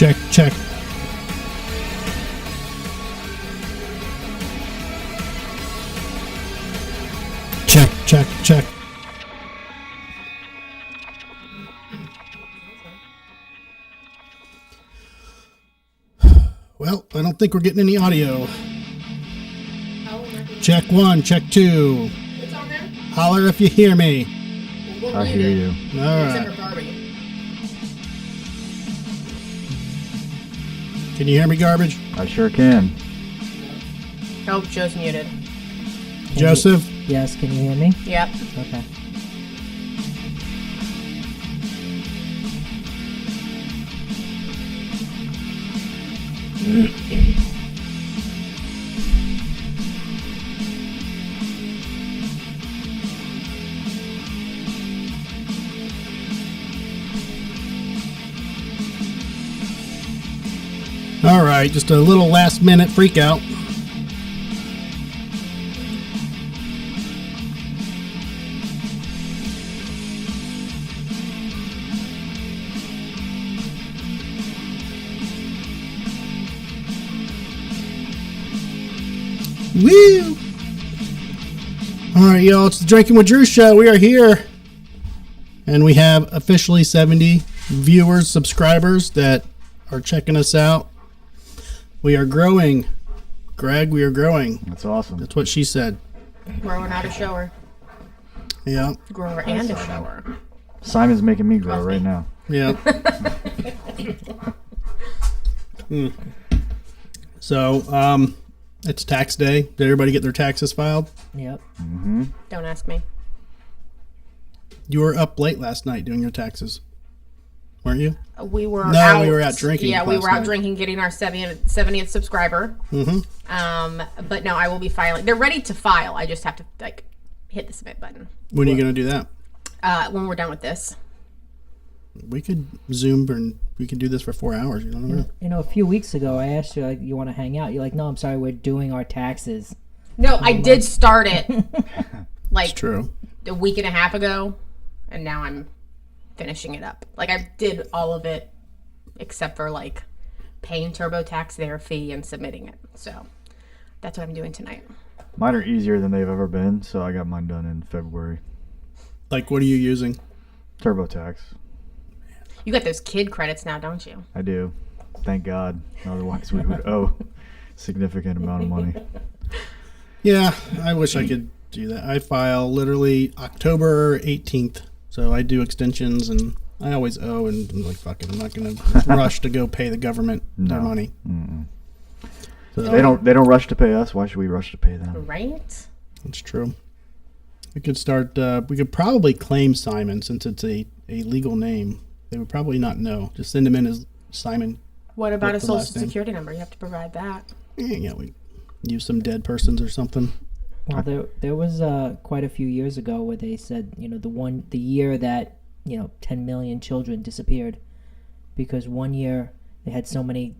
Check, check. Check, check, check. Well, I don't think we're getting any audio. Check one, check two. It's on there? Holler if you hear me. I hear you. All right. Can you hear me, Garbage? I sure can. Oh, Joe's muted. Joseph? Yes, can you hear me? Yep. Okay. All right, just a little last minute freak out. Woo! All right, y'all, it's the Drinking with Drew show. We are here. And we have officially 70 viewers, subscribers that are checking us out. We are growing. Greg, we are growing. That's awesome. That's what she said. Growing out a shower. Yeah. Grower and a shower. Simon's making me grow right now. Yeah. So, it's tax day. Did everybody get their taxes filed? Yep. Don't ask me. You were up late last night doing your taxes, weren't you? We were No, out. we were out drinking Yeah, we last were out night. drinking, getting our 70th subscriber. But no, I will be filing. They're ready to file. I just have to hit the submit button When are you going to do that? when we're done with this. We could Zoom and we could do this for 4 hours. You know? You know, a few weeks ago, I asked you, like, you want to hang out? You're like, no, I'm sorry, we're doing our taxes. No, I did start it It's true. a week and a half ago, and now I'm finishing it up. Like, I did all of it except for paying TurboTax their fee and submitting it. So that's what I'm doing tonight. Mine are easier than they've ever been, so I got mine done in February. Like, what are you using? TurboTax. You got those kid credits now, don't you? I do. Thank God. Otherwise, we would owe a significant amount of money. Yeah, I wish I could do that. I file literally October 18th. So I do extensions, and I always owe, and I'm like, fuck it, I'm not going to rush to go pay the government their money. So, They don't rush to pay us. Why should we rush to pay them? Right? That's true. We could start, we could probably claim Simon since it's a legal name. They would probably not know. Just send him in as Simon. What about What's a the social last name? security number? You have to provide that. Yeah, we use some dead persons or something. Well, there was quite a few years ago where they said, you know, the year that, 10 million children disappeared, because one year they had so many,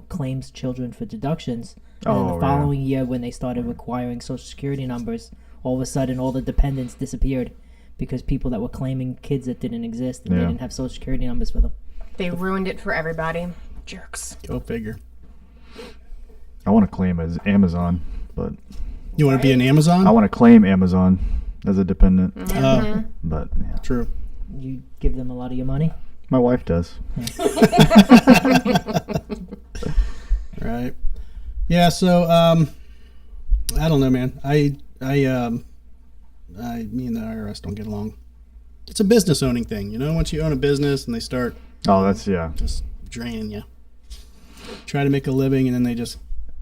claims children for deductions, and then the following year when they started requiring social security numbers, all of a sudden all the dependents disappeared because people that were claiming kids that didn't exist and they didn't have social security numbers for them. They ruined it for everybody. Jerks. Go figure. I want to claim as Amazon, but You want to be an Amazon? I want to claim Amazon as a dependent. But yeah. True. You give them a lot of your money? My wife does. Right. Yeah, so I don't know, man. Me and the IRS don't get along. It's a business owning thing, once you own a business and they start Oh, that's, yeah. just draining you. Try to make a living and then they just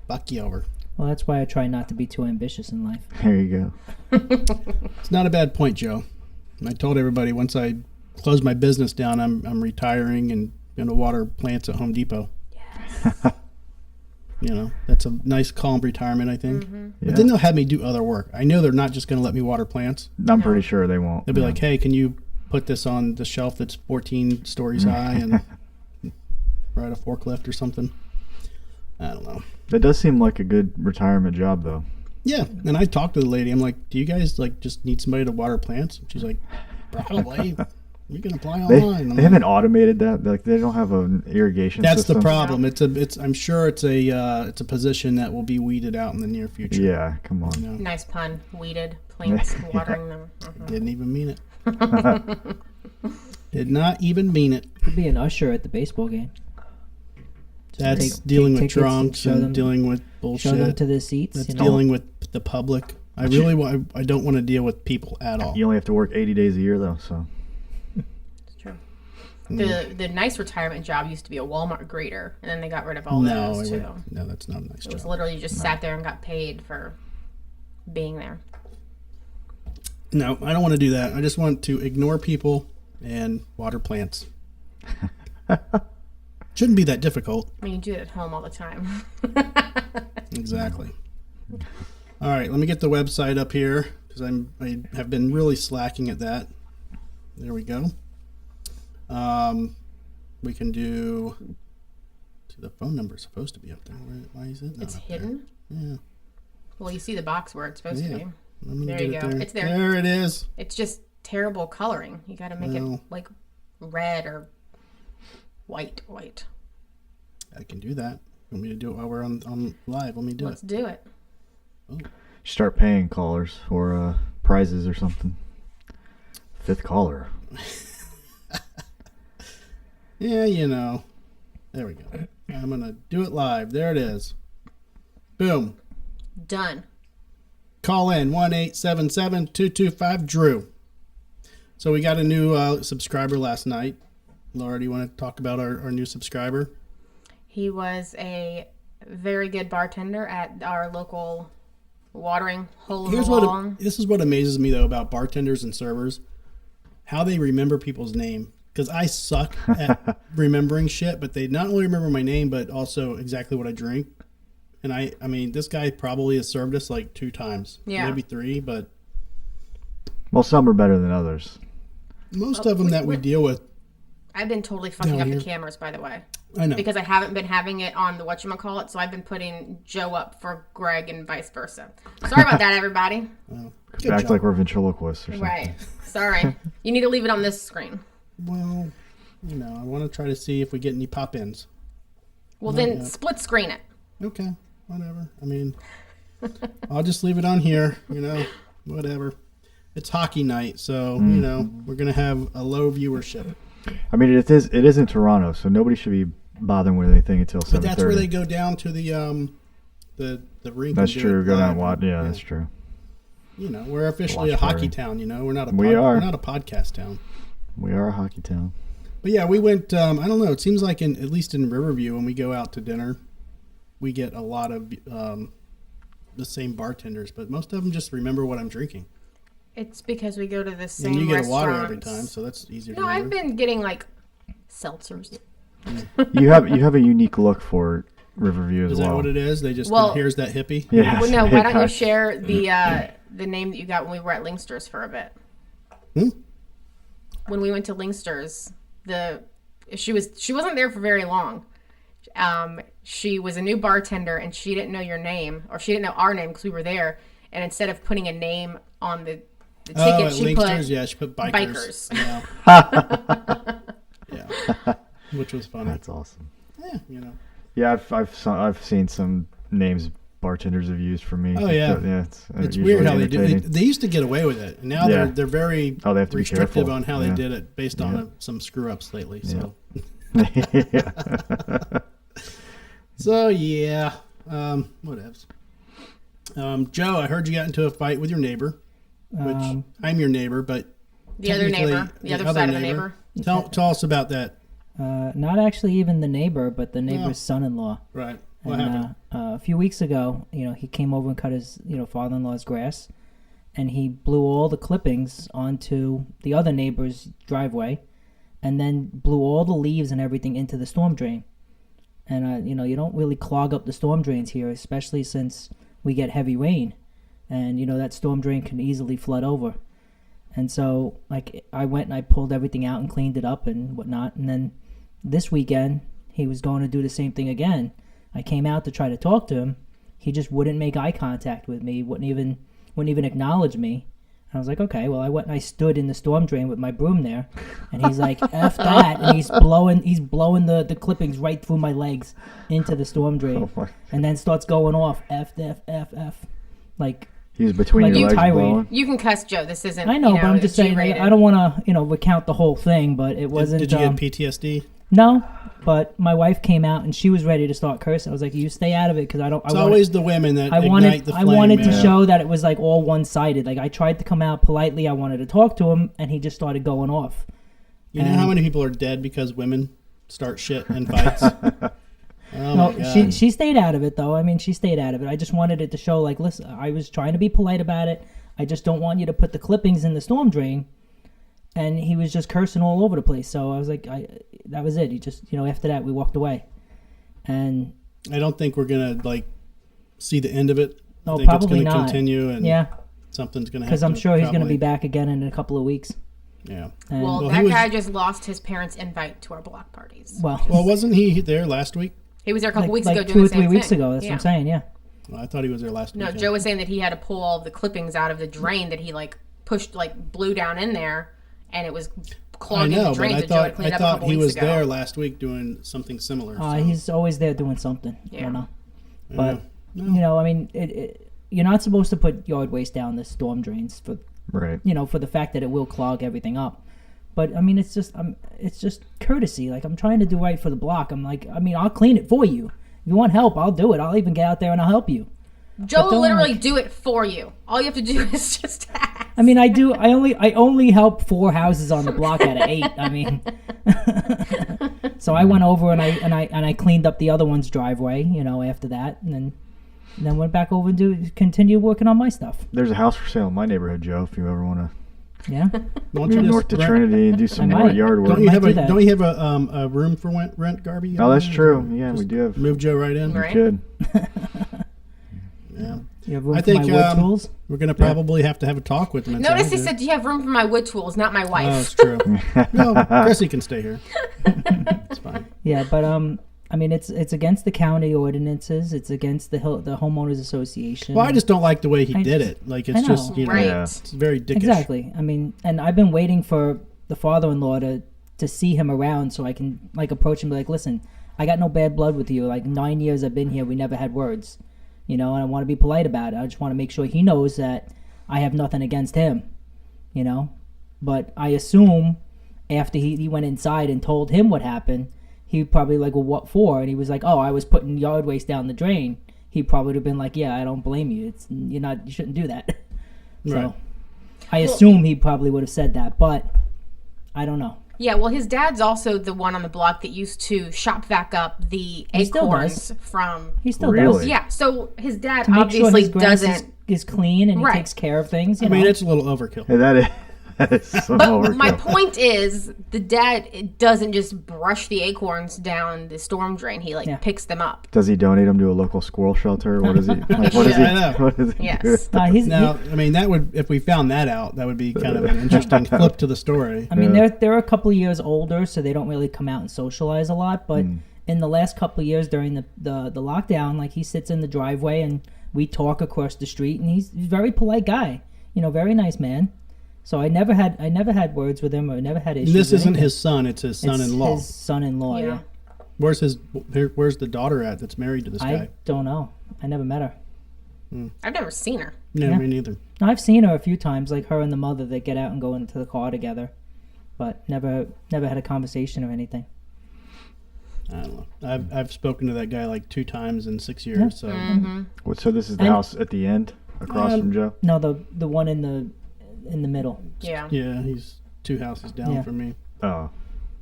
fuck you over. Well, that's why I try not to be too ambitious in life. There you go. It's not a bad point, Joe. And I told everybody once I close my business down, I'm retiring and going to water plants at Home Depot. Yes. That's a nice, calm retirement, I think. But then they'll have me do other work. I know they're not just going to let me water plants. I'm pretty sure they won't. They'll be like, hey, can you put this on the shelf that's 14 stories high and ride a forklift or something? I don't know. That does seem like a good retirement job, though. Yeah, and I talked to the lady. I'm like, do you guys just need somebody to water plants? She's like, probably. You can apply They, online. they haven't automated that. Like they don't have an irrigation That's system. the problem. It's. I'm sure it's a position that will be weeded out in the near future. Yeah, come on. You know, Nice pun. Weeded plants, watering them. didn't even mean it. Did not even mean it. Could be an usher at the baseball game. Just That's take dealing with tickets and drunks show and them- dealing with Show them bullshit. to the seats. That's You know? dealing with the public. I don't want to deal with people at all. You only have to work 80 days a year though, so It's true. The nice retirement job used to be a Walmart greeter, and then they got rid of all No, those too. no, that's not a nice It was job. literally you just sat there and got paid for being there. No, I don't want to do that. I just want to ignore people and water plants. Shouldn't be that difficult. I mean, you do it at home all the time. Exactly. All right, let me get the website up here because I have been really slacking at that. There we go. We can do. The phone number is supposed to be up there. Why is it not It's up there? hidden. Yeah. Well, you see the box where it's supposed to Yeah. be. Let me There get you it go. there. It's there. There it is. It's just terrible coloring. You got to make Well. it like red or white. I can do that. Want me to do it while we're on live? Let me do Let's it. do it. start paying callers for prizes or something. Fifth caller. Yeah, you know. There we go. I'm going to do it live. There it is. Boom. Done. Call in 1-877-225-DREW. So we got a new subscriber last night. Laura, do you want to talk about our new subscriber? He was a very good bartender at our local watering hole in Here's the wall. this is what amazes me though about bartenders and servers, how they remember people's name. Because I suck at remembering shit, but they not only remember my name, but also exactly what I drink. And I mean, this guy probably has served us like 2 times, Yeah. maybe 3, but Well, some are better than others. most of them that we deal with, I've been totally fucking Down up here. the cameras, by the way. I know. Because I haven't been having it on the whatchamacallit, so I've been putting Joe up for Greg and vice versa. Sorry about that, everybody. Good Act job. like we're ventriloquists or something. Right. Sorry. You need to leave it on this screen. Well, you know, I want to try to see if we get any pop-ins. Well, then split screen it. Okay, whatever. I mean, I'll just leave it on here, you know, whatever. It's hockey night, so, you know, we're going to have a low viewership. I mean, it is in Toronto, so nobody should be bothering with anything until 7:30. But that's where they go down to the rink. That's and do true. it Go down live. and watch. Yeah, that's true. You know, we're officially Watch a hockey party. town. You know, we're not a We're not a podcast town. We are a hockey town. But yeah, we went. I don't know. It seems like at least in Riverview, when we go out to dinner, we get a lot of the same bartenders, but most of them just remember what I'm drinking. It's because we go to the same And you get a restaurants. water every time, so that's easier to No, I've remember. been getting like seltzers. You have a unique look for Riverview as Is well. that what it is? They just Well- here's that hippie. Yeah. Well, no, why don't you Yeah. share the name that you got when we were at Linksters for a bit? Hmm? When we went to Linksters, she wasn't there for very long. She was a new bartender and she didn't know your name, or she didn't know our name because we were there. And instead of putting a name on the ticket, Oh, at she Linksters, put yeah, she put bikers. bikers. Yeah. Yeah. Which was funny. That's awesome. Yeah, you know. Yeah, I've seen some names bartenders have used for me. Oh, yeah. It's It's usually weird how they do. entertaining. They used to get away with it, and now Yeah. they're very Oh, they have to be restrictive careful. on how Yeah. they did it based on Yeah. some screw ups lately. So, Yeah. so yeah, whatevs. Joe, I heard you got into a fight with your neighbor, which I'm your neighbor, but The other technically neighbor, the other side of the neighbor. Tell us about that. Not actually even the neighbor, but the neighbor's son-in-law. Right. What And, happened? a few weeks ago, he came over and cut his, father-in-law's grass, and he blew all the clippings onto the other neighbor's driveway, and then blew all the leaves and everything into the storm drain. And you don't really clog up the storm drains here, especially since we get heavy rain, and that storm drain can easily flood over. And so, I went and I pulled everything out and cleaned it up and whatnot. And then this weekend, he was going to do the same thing again. I came out to try to talk to him. He just wouldn't make eye contact with me. Wouldn't even acknowledge me. I was like, okay. Well, I went and I stood in the storm drain with my broom there, and he's like, "F that!" And he's blowing the clippings right through my legs into the storm drain, Oh my. and then starts going off F F F F, like. He's between Like your you legs tirade. blowing. You can cuss, Joe. This isn't. I know, you but I'm just saying, like, G-rated. I don't want to, recount the whole thing, but it wasn't. Did you get PTSD? No, but my wife came out and she was ready to start cursing. I was like, "You stay out of it," because I don't. It's always the women that I ignite wanted, the flame. I wanted to man. show that it was like all one-sided. Like I tried to come out politely. I wanted to talk to him, and he just started going off. You know how many people are dead because women start shit in fights? Oh No, my God. she stayed out of it though. I mean, she stayed out of it. I just wanted it to show, like, listen, I was trying to be polite about it. I just don't want you to put the clippings in the storm drain. And he was just cursing all over the place. So I was like, that was it. He just, after that, we walked away. And I don't think we're gonna like see the end of it. No, I think it's probably gonna not. continue, and yeah, something's gonna happen. because I'm sure he's going to probably. be back again in a couple of weeks. Yeah. And, Well, Well, that he was- guy just lost his parents' invite to our block parties. well, Well, wasn't he there last week? He was there a couple weeks like ago 2 doing or the same 3 weeks thing. ago. That's Yeah. what I'm saying. Yeah. Well, I thought he was there last No, week. Joe was saying that he had to pull all of the clippings out of the drain that he like pushed, like blew down in there, and it was I clogging know, the but drains. I that Joe had thought cleaned up a couple he weeks was ago. there last week doing something similar. so, He's always there doing something. I Yeah. don't know. yeah. But, No. I mean, you're not supposed to put yard waste down the storm drains for Right. for the fact that it will clog everything up. But I mean, it's just courtesy. Like, I'm trying to do right for the block. I'm like, I mean, I'll clean it for you. If you want help, I'll do it. I'll even get out there and I'll help you. Joe But will don't, literally like- do it for you. All you have to do is just ask. I mean, I do. I only help 4 houses on the block out of 8. I mean, so I went over and I cleaned up the other one's driveway. After that, and then went back over and continue working on my stuff. There's a house for sale in my neighborhood, Joe. If you ever want to Yeah. Don't you move just north to rent- Trinity and do some I more might. yard work. Don't you Might have do a that. Don't you have a room for rent, Garby? Oh, that's true. Yeah, we do have. Move Joe right in. Right. Good. Yeah. You have room I for my think, wood tools? We're gonna probably have to have a talk with him. and say, Notice "Hey, he dude." said, "Do you have room for my wood tools?" Not my Oh, wife. it's true. No, Chrissy can stay here. It's fine. Yeah, but I mean, it's against the county ordinances. It's against the homeowners association. Well, I just don't like the way he I did just- it. Like I it's know. just Right. Yeah. it's very dickish. Exactly. I mean, and I've been waiting for the father-in-law to see him around so I can like approach him and be like, listen, I got no bad blood with you. Like 9 years I've been here, we never had words, and I want to be polite about it. I just want to make sure he knows that I have nothing against him, But I assume after he went inside and told him what happened, he probably like, well, what for? And he was like, oh, I was putting yard waste down the drain. He probably would have been like, yeah, I don't blame you. You shouldn't do that. So Right. I assume he probably would have said that, but I don't know. Yeah, well, his dad's also the one on the block that used to shop back up the He still acorns from. He still Really? does. Yeah, so his dad To make sure obviously his grass doesn't. is clean and he Right. takes care of things. I mean, it's a little overkill. Hey, that is some But overkill. my point is, the dad doesn't just brush the acorns down the storm drain. He Yeah. picks them up. Does he donate them to a local squirrel shelter? What is he? Like, what is Yeah, I know. he? What is he? Yes. doing? Now, I mean, that would if we found that out, that would be kind of an interesting flip to the story. I mean, Yeah. they're a couple of years older, so they don't really come out and socialize a lot. But in the last couple of years during the lockdown, like he sits in the driveway and we talk across the street, and he's a very polite guy. Very nice man. So I never had words with him or never had issues. And this with isn't anything. his son; it's his son-in-law. His son-in-law. Yeah. Yeah. Where's the daughter at? That's married to this I guy? don't know. I never met her. I've never seen her. No, Yeah. me neither. I've seen her a few times, like her and the mother. They get out and go into the car together, but never had a conversation or anything. I don't know. I've spoken to that guy like 2 times in 6 years. So What, so this is the And- house at the end, across from Joe. No, the one in the middle. Yeah. yeah, he's 2 houses down Yeah. from me. Oh,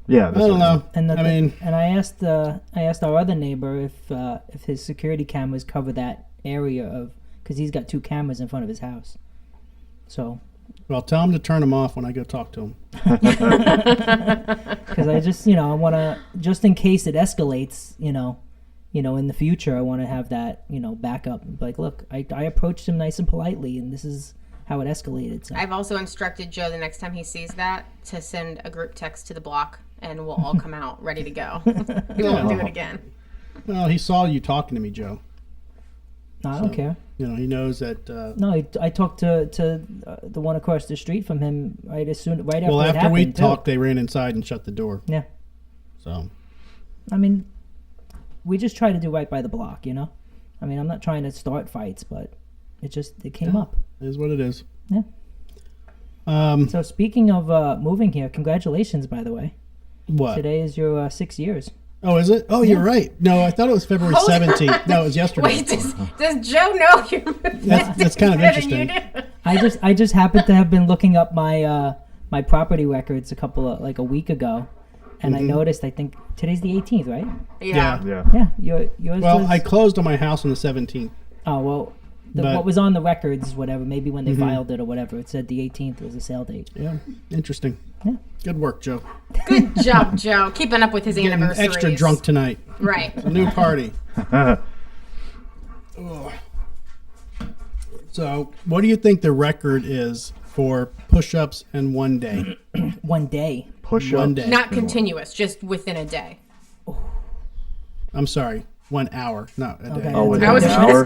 yeah. I That's don't know. And I mean, I asked our other neighbor if his security cameras cover that area of, because he's got 2 cameras in front of his house. So, well, tell him to turn them off when I go talk to him. because I just I want to, just in case it escalates, in the future, I want to have that backup. Like, look, I approached him nice and politely, and this is how it escalated. So. I've also instructed Joe the next time he sees that to send a group text to the block, and we'll all come out ready to go. He won't do it again. Well, he saw you talking to me, Joe. No, I don't So, care. You know, he knows that. No, I talked to the one across the street from him right after Well, it after happened, we too. talked, they ran inside and shut the door. Yeah, So I mean, we just try to do right by the block, you know. I mean, I'm not trying to start fights, but it came up. it is what it is. Yeah. So speaking of moving here, congratulations, by the way. What? Today is your 6 years. Oh, is it? Oh, you're right. No, I thought it was February Hold on. 17th. No, it was yesterday. Wait, does Joe know you're moving? That's kind of Better than you interesting. do? I just happened to have been looking up my my property records a week ago, and I noticed. I think today's the 18th, right? Yeah. Yeah. Yeah, yours Well, was. I closed on my house on the 17th. Oh well, But- what was on the records, whatever. Maybe when they filed it or whatever, it said the 18th was the sale date. Yeah, interesting. Yeah. Good work, Joe. Good job, Joe. Keeping up with his Getting anniversaries. extra drunk tonight. Right. New party. Ugh. So, what do you think the record is for push-ups in one day? One day. Push up. One day. Not continuous, just within a day. I'm sorry, 1 hour, not a day. Okay. Oh, within I was an hour.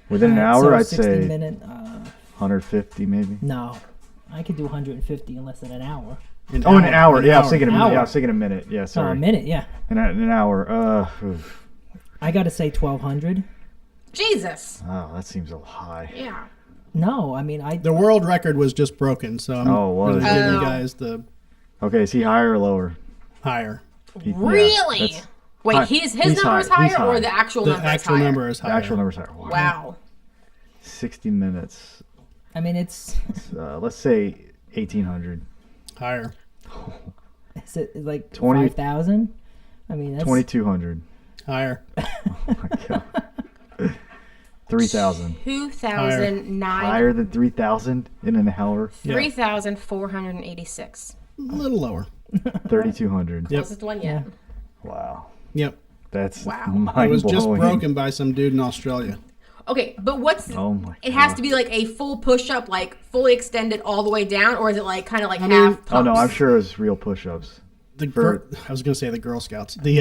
Within an hour, So I'd 60 say minute. 150 maybe. No, I could do 150 in less than an hour. Oh, an hour. Yeah, I was thinking a minute. Hour. Yeah, I was thinking a minute. Yeah, Oh, sorry. a minute, yeah. An hour. Oof. I got to say 1,200. Jesus. Oh, that seems a little high. Yeah. No, I mean The world record was just broken, so I'm Oh, was going to it? give you Oh. guys the Okay, is he higher or lower? higher. Yeah, Really? that's- Wait, high. his He's number is high. higher He's or high. the actual The number actual is higher? number is The higher. actual number's higher. Wow. Wow. 60 minutes. I mean, it's Let's say 1,800. Higher. is it like 20 5,000? I mean, that's 2,200. Higher. Oh my god. 3,000. 2009. Higher than 3,000 in an hour. Yeah. 3,486. A little lower. 3,200. Yep. Closest one yet. Wow. Yep. That's Wow. mind It was just blowing. broken by some dude in Australia. Okay, but what's Oh my it has God. to be like a full push up, like fully extended all the way down, or is it like kind of like mean- half Oh no, pumps? I'm sure it was real push-ups. I was going to say the Girl Scouts. The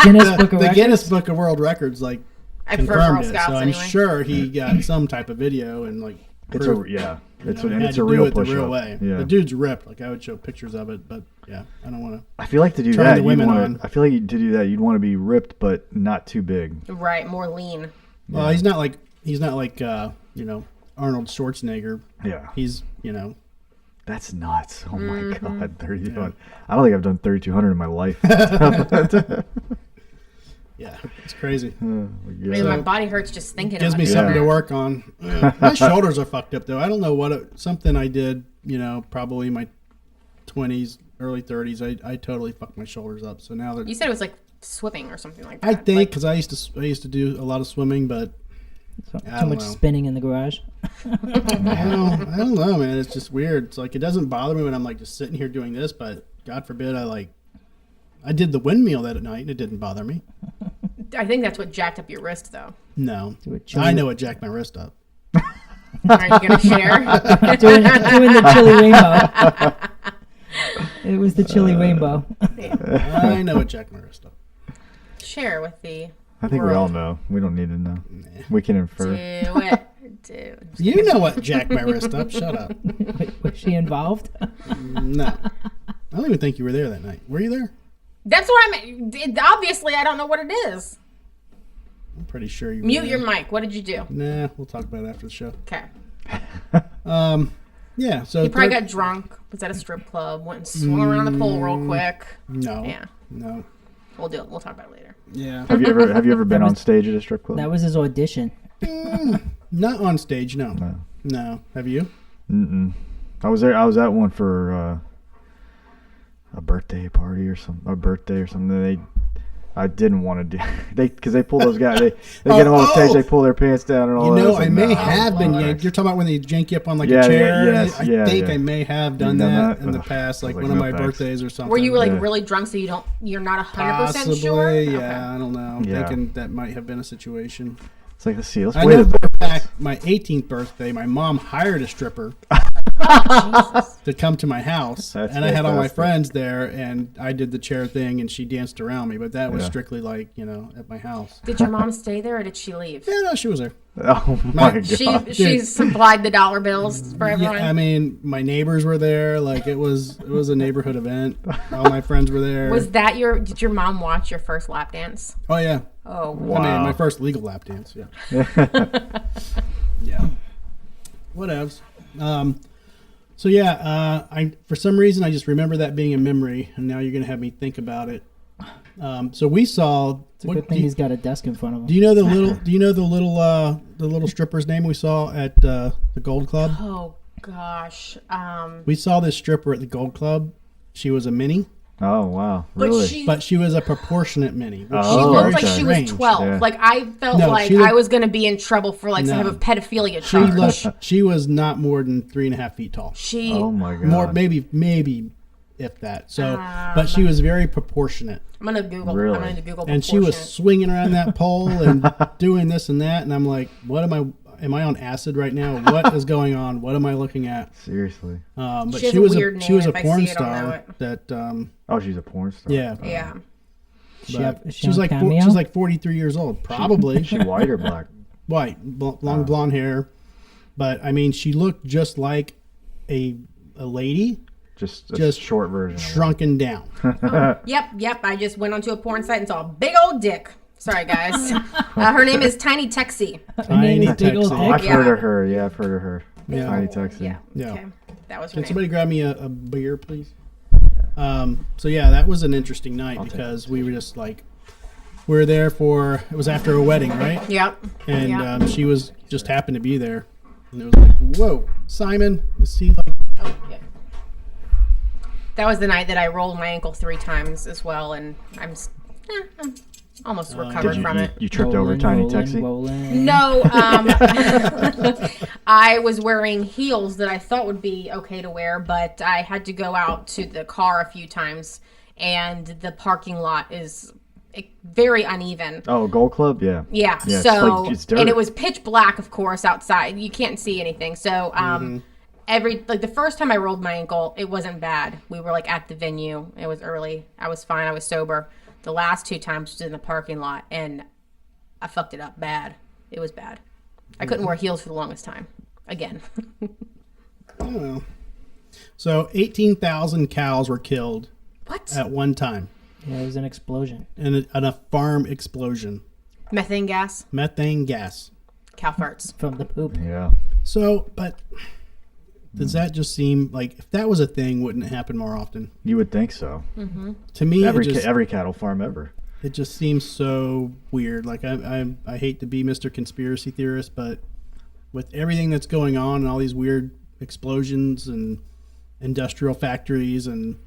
Guinness Book of the Records. Guinness Book of World Records like I prefer confirmed Girl it, Scouts so I'm anyway. sure he got some type of video and like It's proof, a yeah. It's you know, and had it's to a do real it the push-up. real way. Yeah. The dude's ripped. Like I would show pictures of it, but yeah, I don't want to. I feel like to do Turn that, the you'd women wanna, on. I feel like to do that, you'd want to be ripped but not too big. Right, more lean. Well, he's not like Arnold Schwarzenegger. Yeah. He's That's nuts. Oh my Mm-hmm. god, 3,200. I don't think I've done 3,200 in my life. yeah, it's crazy. Oh my I mean, God. my body hurts just thinking Gives about me it. something Yeah. to work on. My shoulders are fucked up though. I don't know something I did. Probably my 20s, early 30s. I totally fucked my shoulders up. So now they're. You said it was like swimming or something like that. I think Like, because I used to do a lot of swimming, but So, I too don't much know. spinning in the garage. I don't know, man. It's just weird. It's like it doesn't bother me when I'm like just sitting here doing this, but God forbid I did the windmill that night and it didn't bother me. I think that's what jacked up your wrist, though. No, Do it chili- I know it jacked my wrist up. Are you gonna share? doing the chili rainbow. It was the chili rainbow. I know it jacked my wrist up. Share with the I think we all world. know. We don't need to know. We can infer. Do it. Dude. You know what jacked my wrist up? Shut up. Was she involved? No, I don't even think you were there that night. Were you there? That's what obviously, I don't know what it is. I'm pretty sure you were Mute there. your mic. What did you do? Nah, we'll talk about it after the show. Okay. Yeah, so You probably got drunk. Was at a strip club. Went and swung around the pole real quick. no, Yeah. no, We'll do it. We'll talk about it later. yeah, Have you ever been on stage at a strip club? That was his audition. not on stage. No, No. no. Have you? Mm-mm. I was there. I was at one for a birthday party or something. I didn't want to do because they pull those guys. They get them on stage. They pull their pants down and all. You that. know, It's like, I may nah. have been. Lord. You're talking about when they jank you up on like Yeah, a chair. yeah, yes, I yeah, think yeah. I may have done You've done that that? in the Ugh. past, I like was one of like, my no, thanks. birthdays or something. Were you like Yeah. really drunk so you're not 100% Possibly, sure? yeah. Okay. I don't know. I'm Yeah. thinking that might have been a situation. It's like let's see. Let's I wait know a for a fact, my 18th birthday, my mom hired a stripper Jesus. to come to my house, That's and I had all my fantastic. friends there, and I did the chair thing, and she danced around me. But that was Yeah. strictly like at my house. Did your mom stay there or did she leave? Yeah, no, she was there. Oh my god. She supplied the dollar bills for everyone. Yeah, I mean, my neighbors were there. Like it was a neighborhood event. All my friends were there. Did your mom watch your first lap dance? Oh yeah. Oh, Wow. I mean, my first legal lap dance. Yeah. Yeah. Whatevs. So yeah, I for some reason I just remember that being a memory, and now you're gonna have me think about it. So we saw. It's a good thing he's got a desk in front of him. Do you know the little? Do you know the little stripper's name we saw at the Gold Club? Oh gosh. We saw this stripper at the Gold Club. She was a mini, Oh wow. But Really? but she was a proportionate mini. Which Oh, she is looked very like she was strange. 12. Yeah. Like I felt No, like she looked- I was going to be in trouble for like some No. type of pedophilia She charge. she was not more than 3.5 feet tall. She Oh my god. More maybe if that. So, but she was very proportionate, I'm going to Google. Really? I'm going to Google and she was proportionate. swinging around that pole and doing this and that, and I'm like, what am I? Am I on acid right now? What is going on? What am I looking at? Seriously. But She has she a was weird she was name. a If I porn see it, I'll know star it. that Oh, she's a porn star. yeah. Yeah. But she she was on like Cameo? she's like 43 years old, probably. She white or black? White, long blonde hair, but I mean, she looked just like a lady Just Just short version. of it. shrunken down. Yep. I just went onto a porn site and saw a big old dick. Sorry, guys. Her name is Tiny Texie. Her name is Tiny Big Old Texie. Oh, I've Dick. heard of her. Yeah, I've heard of her. Yeah. Tiny Texas. Yeah. Yeah. Okay. That was her Can name. somebody grab me a beer, please? So yeah, that was an interesting night take because we were just like, we were there for, it was after a wedding, right? Yep. And Yep. she was just happened to be there, and it was like, whoa, Simon, is he like? Oh, yeah. That was the night that I rolled my ankle 3 times as well, and I'm almost recovered Did you, from you, it. you tripped over Tiny Texie? Rolling. No, I was wearing heels that I thought would be okay to wear, but I had to go out to the car a few times, and the parking lot is very uneven. Oh, Gold Club? Yeah. Yeah, Yeah, it's so like- it's dirt. and it was pitch black, of course, outside. You can't see anything. So the first time I rolled my ankle, it wasn't bad. We were like at the venue. It was early. I was fine. I was sober. The last 2 times was in the parking lot, and I fucked it up bad. It was bad. I couldn't wear heels for the longest time. Again. Oh. So 18,000 cows were killed What? at one time Yeah, it was an explosion. in a farm explosion. Methane gas, Methane gas. cow farts. From the poop. Yeah. So, but does that just seem like if that was a thing, wouldn't it happen more often? You would think so. To me, Every cattle farm ever. it just seems so weird. Like I hate to be Mr. Conspiracy Theorist, but with everything that's going on and all these weird explosions and industrial factories and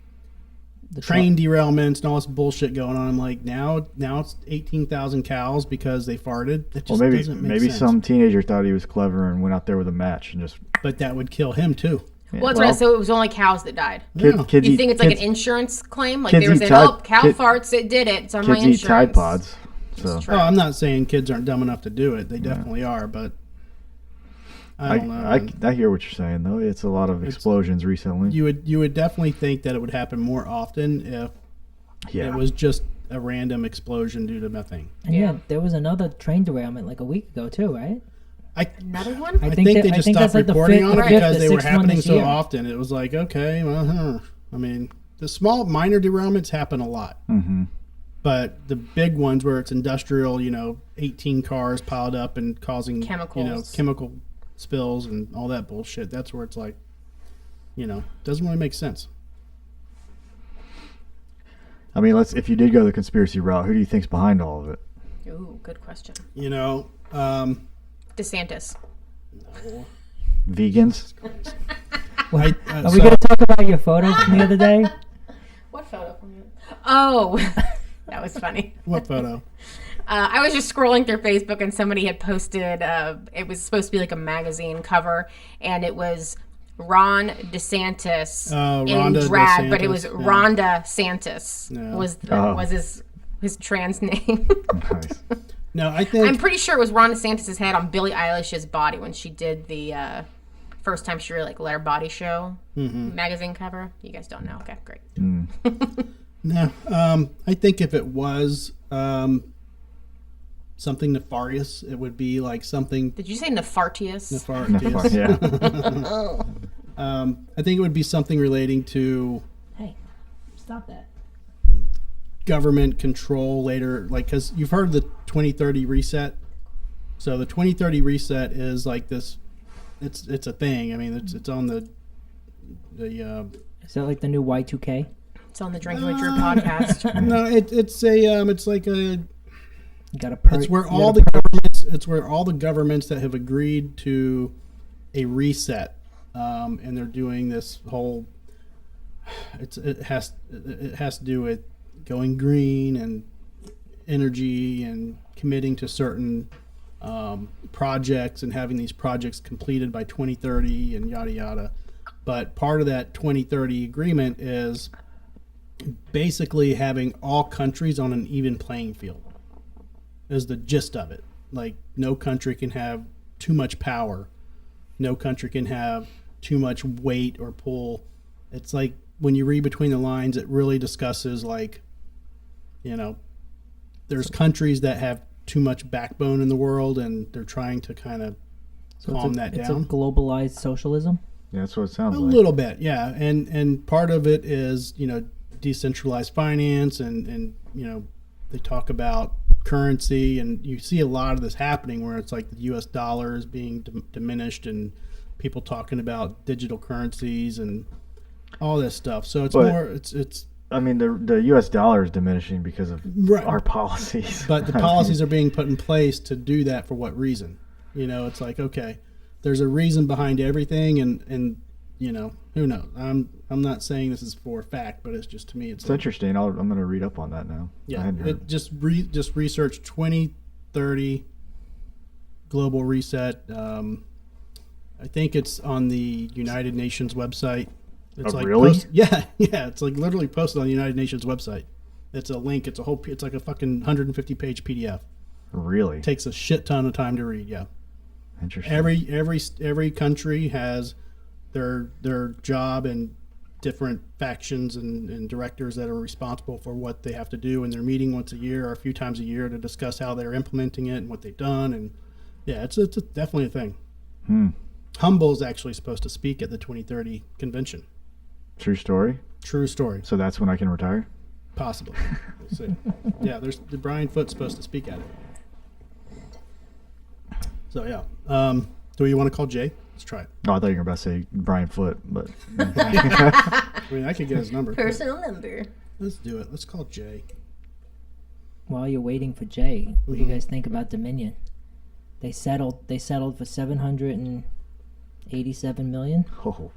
The train derailments and all this bullshit going on, I'm like, now it's 18,000 cows because they farted. That Well, just doesn't make maybe sense. some teenager thought he was clever and went out there with a match and just. But that would kill him too. Yeah, Well, that's right. So it was only cows that died. Yeah. kids You eat- think it's like kids, an insurance claim? Like kids they were eat saying, Tide- oh, cow kid- farts, it did it. It's on my kids eat insurance. Tide Pods. So true. Oh, I'm not saying kids aren't dumb enough to do it. They definitely are, but I don't know. I hear what you're saying though. It's a lot of explosions recently. You would definitely think that it would happen more often if Yeah. it was just a random explosion due to methane. And yeah, there was another train derailment like a week ago too, right? Another one? I think think that- they I just think stopped that's like the reporting fifth- on it right. because the they were sixth one happening this so year. often. It was like, okay, well, I mean, the small minor derailments happen a lot. Mm-hmm. But the big ones where it's industrial, 18 cars piled up and causing Chemicals. chemical spills and all that bullshit. That's where it's like, doesn't really make sense. I mean, if you did go the conspiracy route, who do you think's behind all of it? Ooh, good question. DeSantis. Vegans? Are we going to talk about your photo from the other day? What photo from you? Oh, that was funny. What photo? I was just scrolling through Facebook and somebody had posted, it was supposed to be like a magazine cover, and it was Ron DeSantis in Rhonda drag, but it DeSantis, was yeah. Rhonda Santis Yeah. was his trans name. Nice. No, I think I'm pretty sure it was Ron DeSantis' head on Billie Eilish's body when she did the first time she really like let her body show magazine cover. You guys don't know? Okay, great. No, I think if it was something nefarious, it would be like something Did you say Nefartius? nefarious. Yeah. I think it would be something relating to Hey, stop that. government control later, like, because you've heard of the 2030 reset. So the 2030 reset is like this. It's a thing. I mean, it's on the Is that like the new Y2K? It's on the Drinking with Drew podcast. no, it's like a You got to it's where all the governments that have agreed to a reset, and they're doing this whole. It has to do with going green and energy and committing to certain projects and having these projects completed by 2030 and yada yada. But part of that 2030 agreement is basically having all countries on an even playing field. Is the gist of it. Like, no country can have too much power. No country can have too much weight or pull. It's like when you read between the lines, it really discusses, like, there's countries that have too much backbone in the world, and they're trying to kind of calm that It's down. a globalized socialism. Yeah, that's what it sounds A like. little bit, yeah. And part of it is, decentralized finance, and they talk about currency, and you see a lot of this happening where it's like the U.S. dollar is being diminished, and people talking about digital currencies and all this stuff. So it's But- more, it's I mean, the U.S. dollar is diminishing because of Right. our policies. but the policies are being put in place to do that. For what reason? It's like, okay, there's a reason behind everything, and who knows? I'm not saying this is for a fact, but it's just, to me, it's It's interesting. I'm going to read up on that now. I yeah. hadn't heard. Just research 2030 global reset. I think it's on the United Nations website. It's Oh, really? Yeah. It's like literally posted on the United Nations website. It's a link. It's like a fucking 150-page PDF. Really? It takes a shit ton of time to read. Yeah. Interesting. Every country has their job and different factions and directors that are responsible for what they have to do, and they're meeting once a year or a few times a year to discuss how they're implementing it and what they've done. And yeah, it's definitely a thing. Humble's actually supposed to speak at the 2030 convention. True story? True story. So that's when I can retire? Possibly. We'll see. Yeah, there's the Brian Foot's supposed to speak at it. So yeah. Do you want to call Jay? Let's try it. Oh, I thought you were about to say Brian Foot, but I mean, I could get his number. Personal number. Let's do it. Let's call Jay. While you're waiting for Jay, what do you guys think about Dominion? They settled for $787 million. oh,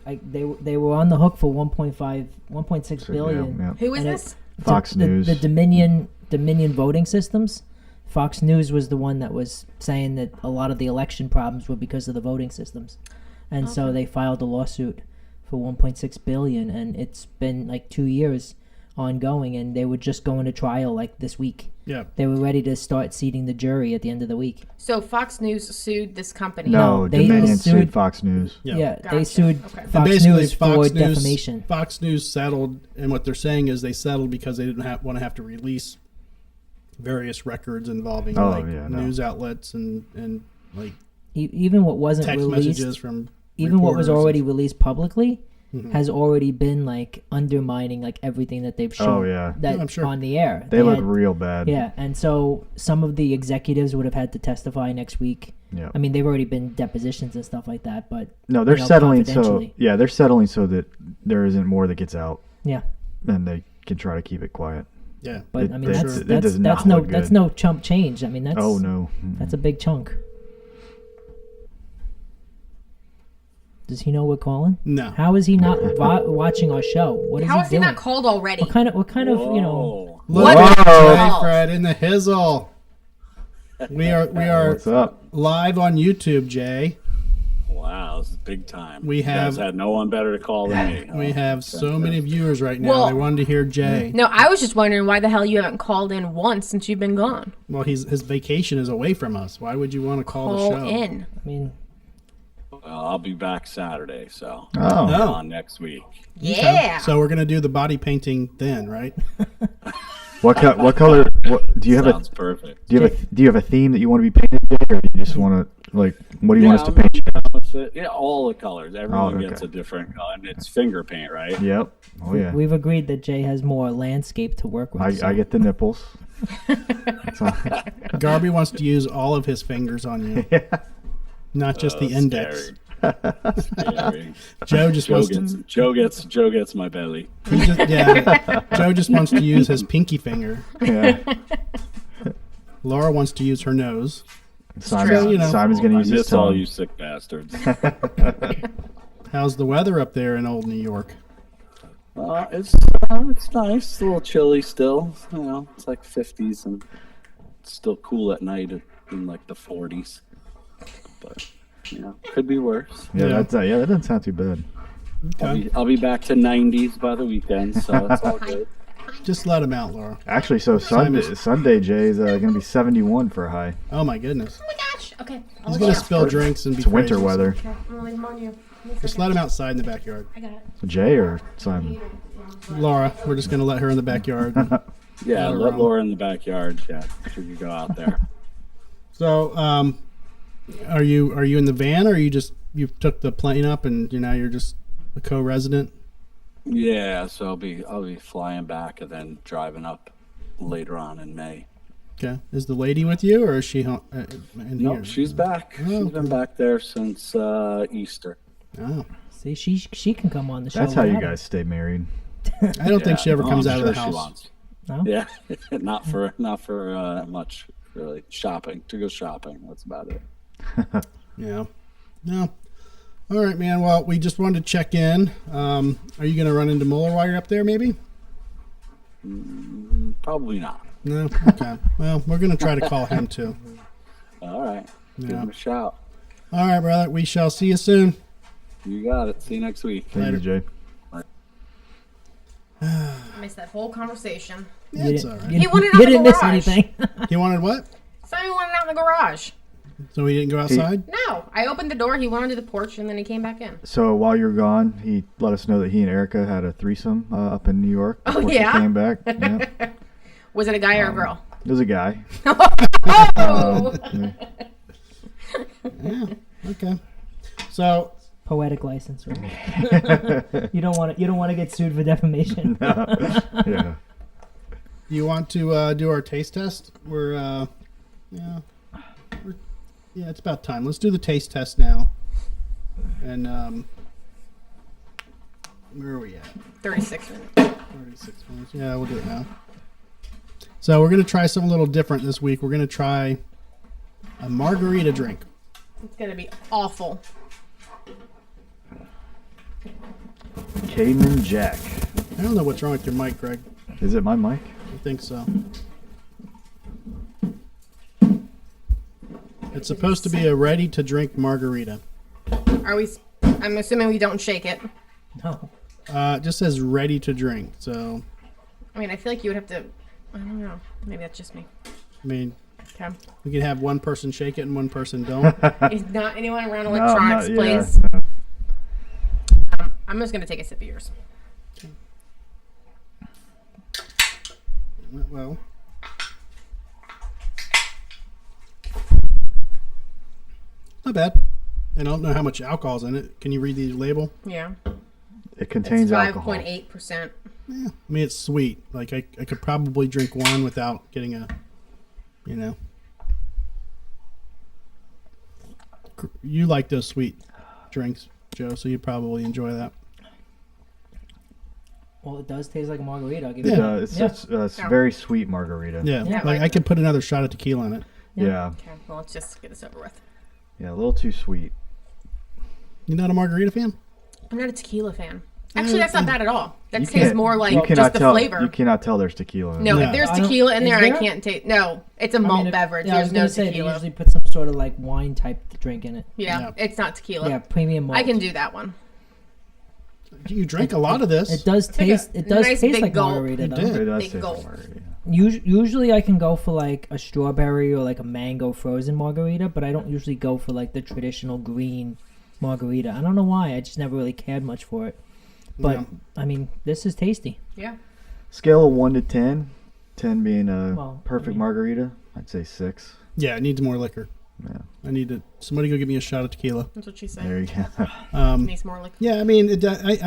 They were on the hook for 1.6 billion. yeah. Who is And it- this? Fox News. The Dominion voting systems. Fox News was the one that was saying that a lot of the election problems were because of the voting systems, and so they filed a lawsuit for 1.6 billion, and it's been like 2 years ongoing, and they were just going to trial like this week. Yeah. They were ready to start seating the jury at the end of the week. So Fox News sued this company. No, No, they Dominion sued- sued Fox News. Yeah. They Gotcha. sued Okay. And Fox basically, News for defamation. Fox News settled, and what they're saying is they settled because they didn't want to have to release various records involving Oh, yeah, no. news outlets and like Even what wasn't text released, messages from even what was reporters already and- released publicly, Mhm. has already been like undermining like everything that they've shown. Oh, yeah. that Yeah, I'm sure. on the air. They look had- real bad. Yeah, and so some of the executives would have had to testify next week. Yeah. I mean, they've already been depositions and stuff like that, but No, they're you know, settling so confidentially. yeah, they're settling so that there isn't more that gets out, yeah. and they can try to keep it quiet. Yeah. But It- I mean, it- that's it that's does that's not no look that's good. no chump change. I mean, that's Oh no, that's a big chunk. Does he know we're calling? No. How is he not watching our show? What is How he is he doing? not called already? What kind of you know? Look What at the Jay hell? Fred in the hizzle. We are what's up? live on YouTube, Jay. Wow, this is big time. We You guys have- had no one better to call than me. We have so many viewers right now. Well- They wanted to hear Jay. No, I was just wondering why the hell you haven't called in once since you've been gone. Well, his vacation is away from us. Why would you want to call Call the show? in. I mean, Well, I'll be back Saturday. So Oh. I'll be Oh. on next week. Yeah. So we're gonna do the body painting then, right? What color? What do you have? Sounds perfect. Do you have a theme that you want to be painted, Jay, or you just want to like? What do you want us to paint? Yeah, all the colors. Everyone okay. gets a different color, and it's finger paint, right? Yep. Oh yeah. We've agreed that Jay has more landscape to work with. I get the nipples. That's all. Garby wants to use all of his fingers on you, Yeah. not just the Oh, index. Scary. Joe just wants to. Joe gets my belly. Joe just wants to use his pinky finger. Yeah. Laura wants to use her nose. Simon, you know. Simon's gonna I use his miss all tongue. you sick bastards. How's the weather up there in old New York? It's nice. It's a little chilly still. You know, it's like 50s and it's still cool at night in like the 40s. But you know, could be worse. Yeah, Yeah. that doesn't sound too bad. Okay. I'll be back to 90s by the weekend, so it's all good. Just let him out, Laura. Actually, so Sunday, Jay is gonna be 71 for a high. Oh my goodness. Oh my gosh. Okay. He's gonna spill drinks and be It's winter crazy. weather. Okay, I'm gonna leave them on you. Just let him outside in the backyard. I got it. Jay or Simon? Laura, we're just gonna let her in the backyard. Yeah, Not let around. Laura in the backyard. Yeah, she can go out there. So, are you in the van, or you took the plane up and you're just a co-resident? Yeah, so I'll be flying back and then driving up later on in May. Okay. Is the lady with you, or is she in No, here? she's back. Oh, She's been back there since Easter. Oh, See, she can come on the show. That's how you whenever. guys stay married. I don't think she ever no, comes I'm out of the sure she house. wants. No? Yeah, not for much really. Shopping, to go shopping. That's about it. Yeah. No. All right, man. Well, we just wanted to check in. Are you going to run into Mueller while you're up there, maybe? Probably not. No? Okay. Well, we're going to try to call him, too. All right, give Yeah. him a shout. All right, brother. We shall see you soon. You got it. See you next week. Thank you, Jay. I missed that whole conversation. Yeah, You it's didn't- all right. You, He wanted it you out didn't the miss garage. anything. He wanted what? Simon wanted out in the garage. So he didn't go outside? No, I opened the door. He went onto the porch, and then he came back in. So while you're gone, he let us know that he and Erica had a threesome up in New York. Oh, before yeah? She came back. Yeah. Was it a guy or a girl? It was a guy. Oh! Yeah. Okay. So, Poetic license, right? You don't want to get sued for defamation. Yeah. you want to do our taste test? We're it's about time. Let's do the taste test now. And where are we at? 36 minutes. 36 minutes. Yeah, we'll do it now. So we're gonna try something a little different this week. We're gonna try a margarita drink. It's going to be awful. Caden and Jack. I don't know what's wrong with your mic, Greg. Is it my mic? I think so. It's supposed to be a ready-to-drink margarita. Are we? I'm assuming we don't shake it. No. It just says ready-to-drink. So, I mean, I feel like you would have to. I don't know. Maybe that's just me. I mean, Okay. we can have one person shake it and one person don't. Is not anyone around No, electronics, not- please? yeah. I'm just gonna take a sip of yours. Went well. Not bad. And I don't know how much alcohol's in it. Can you read the label? Yeah. It It's contains alcohol. 5.8%. Yeah. I mean, it's sweet. Like, I could probably drink one without getting a, You like those sweet drinks, Joe, so you'd probably enjoy that. Well, it does taste like a margarita. I'll give It you Yeah. does. Yeah. It's very sweet margarita. Yeah. Yeah, Like, like- I could put another shot of tequila in it. Yeah. Okay. Well, let's just get this over with. Yeah, a little too sweet. You not a margarita fan? I'm not a tequila fan. Actually, that's not bad at all. That You tastes can't- more like you cannot just the tell, flavor. You cannot tell there's tequila in it. No, Yeah. if there's I don't- tequila in is there, I there? can't taste. No, it's a I mean, malt it- beverage. Yeah, I was There's no gonna say they tequila. usually put some sort of like wine type drink in it. Yeah, Yeah. it's not tequila. Yeah, premium malt. I can do that one. You drink a lot of this. It does Take a taste. It does nice taste big like gulp. margarita You though. did. It does Big taste gulp. like margarita. Usually, I can go for like a strawberry or like a mango frozen margarita, but I don't usually go for like the traditional green margarita. I don't know why. I just never really cared much for it. But Yeah. I mean, this is tasty. Yeah. Scale of 1 to 10. 10 being a Well, perfect I mean- margarita. I'd say 6. Yeah, it needs more liquor. Yeah. I need to. Somebody go get me a shot of tequila. That's what she There said. you go. Needs more liquor. Yeah, I mean, I'm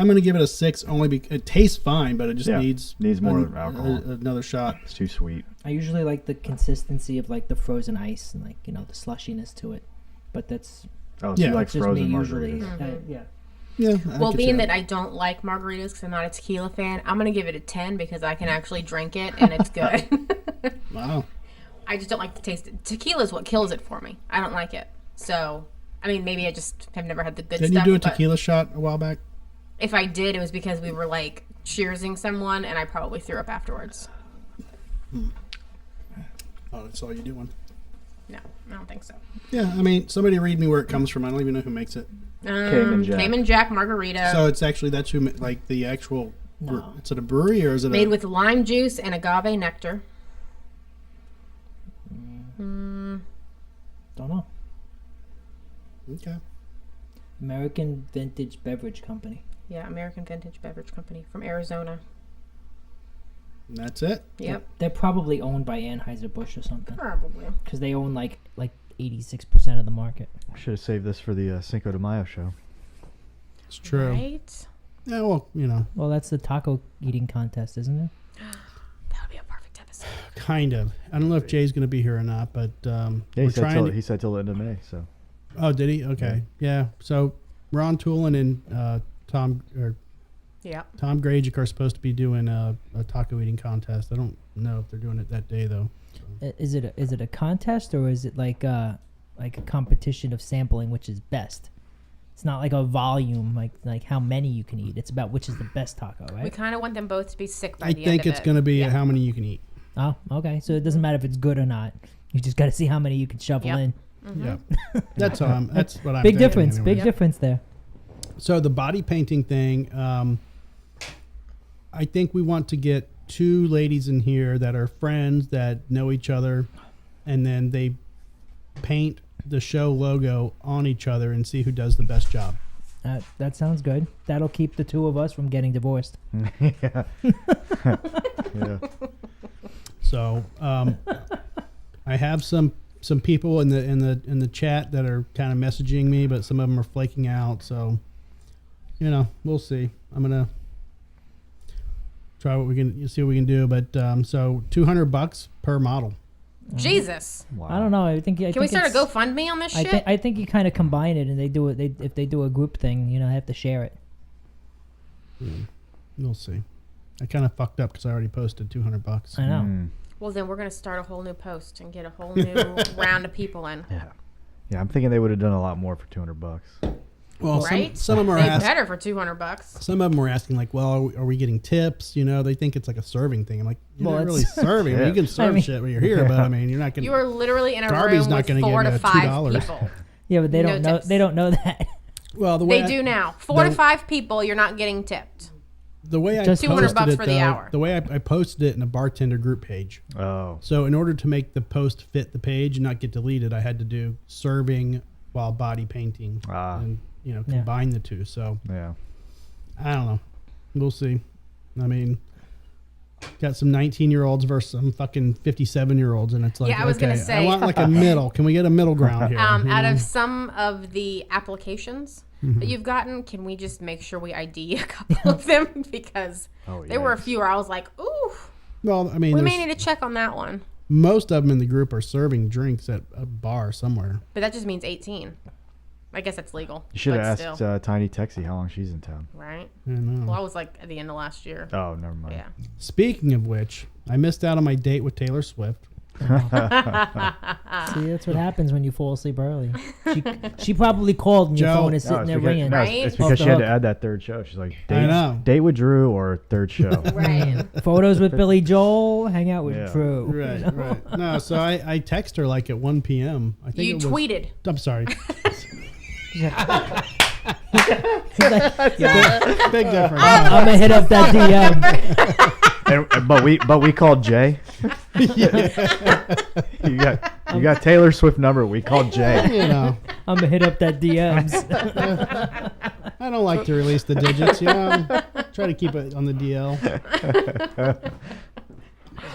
going to give it a 6 only because it tastes fine, but it just Yeah, needs more an- alcohol. another shot. It's too sweet. I usually like the consistency of like the frozen ice and like the slushiness to it. But that's Oh, so Yeah. you like just me frozen usually. margaritas. Yeah. Yeah. Well, being that I don't like margaritas because I'm not a tequila fan, I'm going to give it a 10 because I can actually drink it and it's good. Wow. I just don't like the taste. Tequila is what kills it for me. I don't like it. So, I mean, maybe I just have never had the good Didn't you stuff. do a but tequila shot a while back? if I did, it was because we were like cheersing someone and I probably threw up afterwards. Oh, that's all you doing. No, I don't think so. Yeah, I mean, somebody read me where it comes from. I don't even know who makes it. Cayman Jack. Cayman Jack Margarita. So it's actually that's who like the actual. No. Is it a brewery or is it made a, with lime juice and agave nectar. Don't know. Okay. American Vintage Beverage Company. Yeah, American Vintage Beverage Company from Arizona. And that's it. Yep, They're probably owned by Anheuser-Busch or something. probably. Because they own like 86% of the market. Should have saved this for the Cinco de Mayo show. It's true. Right? Yeah, well, Well, that's the taco eating contest, isn't it? That would be a perfect episode. kind of. I don't know if Jay's going to be here or not, but Yeah, we're trying. he said till the end of May. So Oh, did he? Okay. Yeah. So Ron Toolin and Tom Yep. Grajic are supposed to be doing a taco eating contest. I don't know if they're doing it that day though. Is it a contest or is it like a competition of sampling which is best? It's not like a volume like how many you can eat. It's about which is the best taco, We right? kind of want them both to be sick by I the end think of it's it. going to be Yeah. how many you can eat. Oh, okay. So it doesn't matter if it's good or not. You just got to see how many you can shovel Yep. in. Yeah. That's what I'm Big thinking difference. anyway. Big difference there. So the body painting thing, I think we want to get 2 ladies in here that are friends that know each other, and then they paint the show logo on each other and see who does the best job. That sounds good. That'll keep the two of us from getting divorced. yeah. Yeah. So I have some people in the chat that are kind of messaging me, but some of them are flaking out. So we'll see. I'm gonna try see what we can do. But so $200 per model. Jesus. Wow. I don't know. I think Can we start a GoFundMe on this shit? I think you kind of combine it, and they do it. If they do a group thing, they have to share it. We'll see. I kind of fucked up because I already posted $200. I know. Mm. Well, then we're going to start a whole new post and get a whole new round of people in. Yeah. Yeah, I'm thinking they would have done a lot more for $200. Well, Right? some of them are They asking. better for $200. Some of them were asking like, well, are we getting tips? They think it's like a serving thing. I'm like, you're Well, not really it's- serving. You can serve I mean- shit when you're here, but I mean, you're not going You are literally in a Darby's room not with gonna 4 give to you 5 $2. people. Yeah, but they No don't know. tips. They don't know that. Well, the way They I, do now. 4 to the- 5 people, you're not getting tipped. the way I Just posted $200 it, for the though, hour. the way I posted it in a bartender group page. Oh. So in order to make the post fit the page and not get deleted, I had to do serving while body painting Ah. and combine the two. So Yeah. I don't know. We'll see. I mean, got some 19-year-olds versus some fucking 57-year-olds, and it's like, Yeah, I was gonna okay, I say- want like a middle. Can we get a middle ground here? Out you know? of some of the applications that you've gotten, can we just make sure we ID a couple of them? Because Oh, there were a yikes. few where I was like, ooh, Well, I mean, we there's- may need to check on that one. most of them in the group are serving drinks at a bar somewhere. But that just means 18. I guess that's legal. You should but have still, asked Tiny Texie how long she's in town. right? I know. Well, I was like at the end of last year. Oh, never mind. Yeah. Speaking of which, I missed out on my date with Taylor Swift. See, that's what happens when you fall asleep early. She probably called and your Joe. phone is sitting there ringing. no, Right? it's Off because the she had to hook. add that third show. She's like, I know. date with Drew or third show. Right. Photos with Billy Joel. Hang out with Yeah. Drew. Right, right. No, so I text her like at 1 p.m. I think You it was, tweeted. I'm sorry. He's like, Big difference. I'm gonna hit up that DM. but we called Jay. you got Taylor Swift number. We called Jay. You know, I'm gonna hit up that DMs. I don't like to release the digits. Try to keep it on the DL.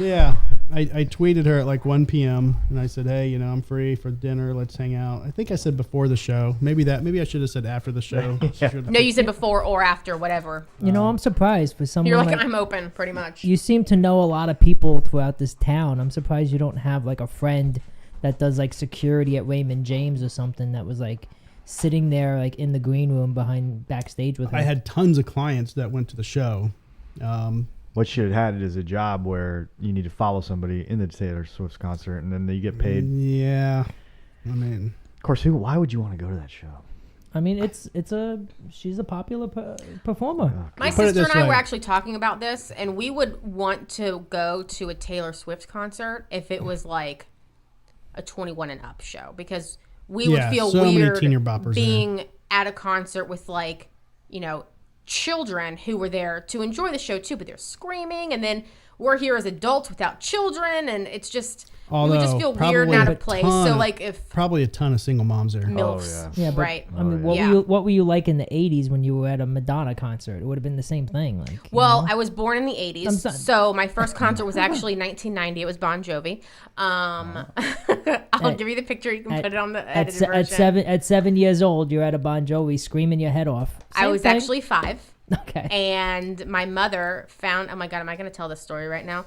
Yeah, I tweeted her at like 1 p.m. and I said, hey, I'm free for dinner. Let's hang out. I think I said before the show. Maybe I should have said after the show. No, you said before or after, whatever. I'm surprised for someone. You're like, I'm open, pretty much. You seem to know a lot of people throughout this town. I'm surprised you don't have like a friend that does like security at Raymond James or something that was like sitting there like in the green room backstage with her. I had tons of clients that went to the show. What should have had it is a job where you need to follow somebody in the Taylor Swift concert, and then they get paid. Yeah, I mean, of course. Why would you want to go to that show? I mean, she's a popular performer. My Put it sister this and I way. were actually talking about this, and we would want to go to a Taylor Swift concert if it was like a 21 and up show, because we would feel so many weird Teen Boppers being at a concert with like, children who were there to enjoy the show too, but they're screaming, and then we're here as adults without children, and it's just we would just Although, feel weird and probably out a of place. ton- So like if probably a ton of single moms there. MILFs, Yeah, but, right? I mean, what were you like in the '80s when you were at a Madonna concert? It would have been the same thing. Like, Well, I was born in the 80s, I'm sorry. so my first concert was actually 1990. It was Bon Jovi. I'll give you the picture. You can put it on the edited version. at 7 years old, you're at a Bon Jovi screaming your head off. I Same was thing. actually 5. Okay. And my mother found, oh my God, am I going to tell this story right now?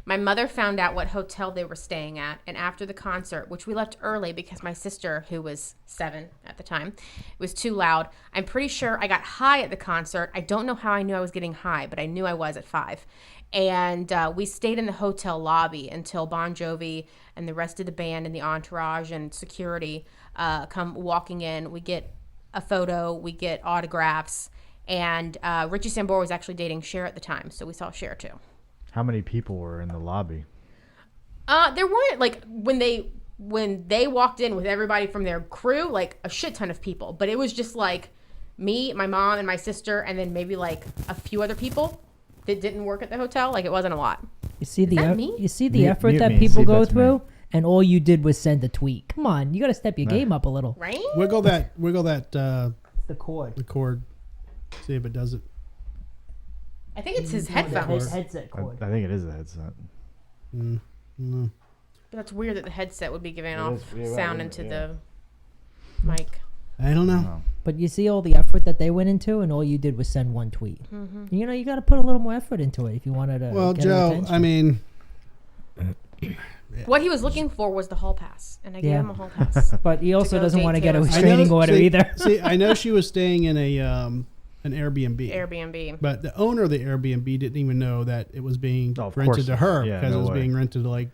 My mother found out what hotel they were staying at. And after the concert, which we left early because my sister, who was 7 at the time, was too loud. I'm pretty sure I got high at the concert. I don't know how I knew I was getting high, but I knew I was at 5. And we stayed in the hotel lobby until Bon Jovi and the rest of the band and the entourage and security come walking in. We get a photo, we get autographs. And Richie Sambora was actually dating Cher at the time, so we saw Cher too. How many people were in the lobby? There weren't, like, when they walked in with everybody from their crew, like a shit ton of people. But it was just like me, my mom, and my sister, and then maybe like a few other people that didn't work at the hotel. Like, it wasn't a lot. You see the that me? you see the Mute- effort mute that me. people See, go that's me. through, and all you did was send a tweet. Come on, you got to step your game up a little. Right? Wiggle that The cord. the cord. See if it does it. I think it's his headphones. Headset I cord. think it is a headset. But that's weird that the headset would be giving off is- yeah, sound yeah, into yeah. the mic. I don't know. No. But you see all the effort that they went into, and all you did was send one tweet. Mm-hmm. You got to put a little more effort into it if you wanted to. Well, get her Joe, attention. I mean, What he was looking for was the hall pass, and I gave Yeah. him a hall pass. But he also go doesn't date want to get a Taylor Swift. restraining order see, either. See, I know she was staying in an Airbnb. Airbnb. But the owner of the Airbnb didn't even know that it was being Oh, of rented course to not. her Yeah, because no it was way. being rented to like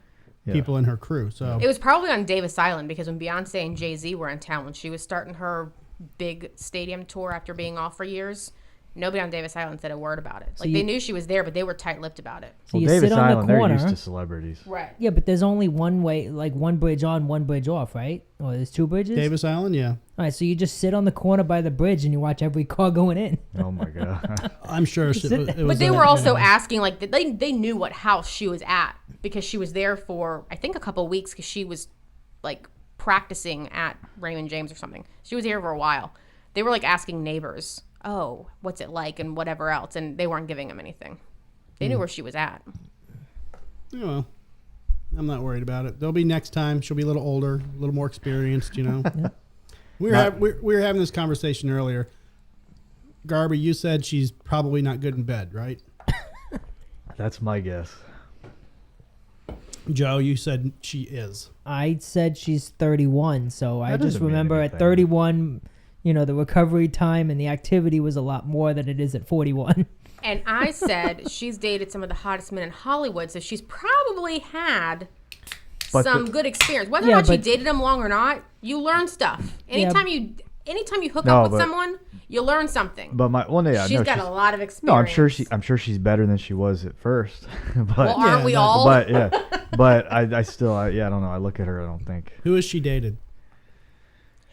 Yeah. people in her crew. So It was probably on Davis Island because when Beyonce and Jay-Z were in town, when she was starting her big stadium tour after being off for years, nobody on Davis Island said a word about it. Like, they knew she was there, but they were tight-lipped about it. So Well, you Davis sit on Island, the they're corner. used to celebrities. Right. Yeah, but there's only one way, like one bridge on, one bridge off, right? Or there's 2 bridges. Davis Island, yeah. All right, so you just sit on the corner by the bridge and you watch every car going in. Oh my god. I'm sure it was. But they were also asking, like, they knew what house she was at because she was there for, I think, a couple of weeks because she was, like, practicing at Raymond James or something. She was here for a while. They were, like, asking neighbors, oh, what's it like and whatever else, and they weren't giving them anything. They knew where she was at. Yeah, well, I'm not worried about it. There'll be next time. She'll be a little older, a little more experienced. We were having this conversation earlier. Garby, you said she's probably not good in bed, right? That's my guess. Joe, you said she is. I said she's 31, so I That just doesn't mean remember at anything. 31, the recovery time and the activity was a lot more than it is at 41. And I said she's dated some of the hottest men in Hollywood, so she's probably had But some the- good experience. Whether Yeah, or not she but- dated them long or not, you learn stuff. Anytime you hook No, up with but- someone, you learn something. But She's got a lot of No, experience. I'm sure she's better than she was at first. but Well, aren't we all? But yeah, but I still I don't know. I look at her. I don't think Who has she dated?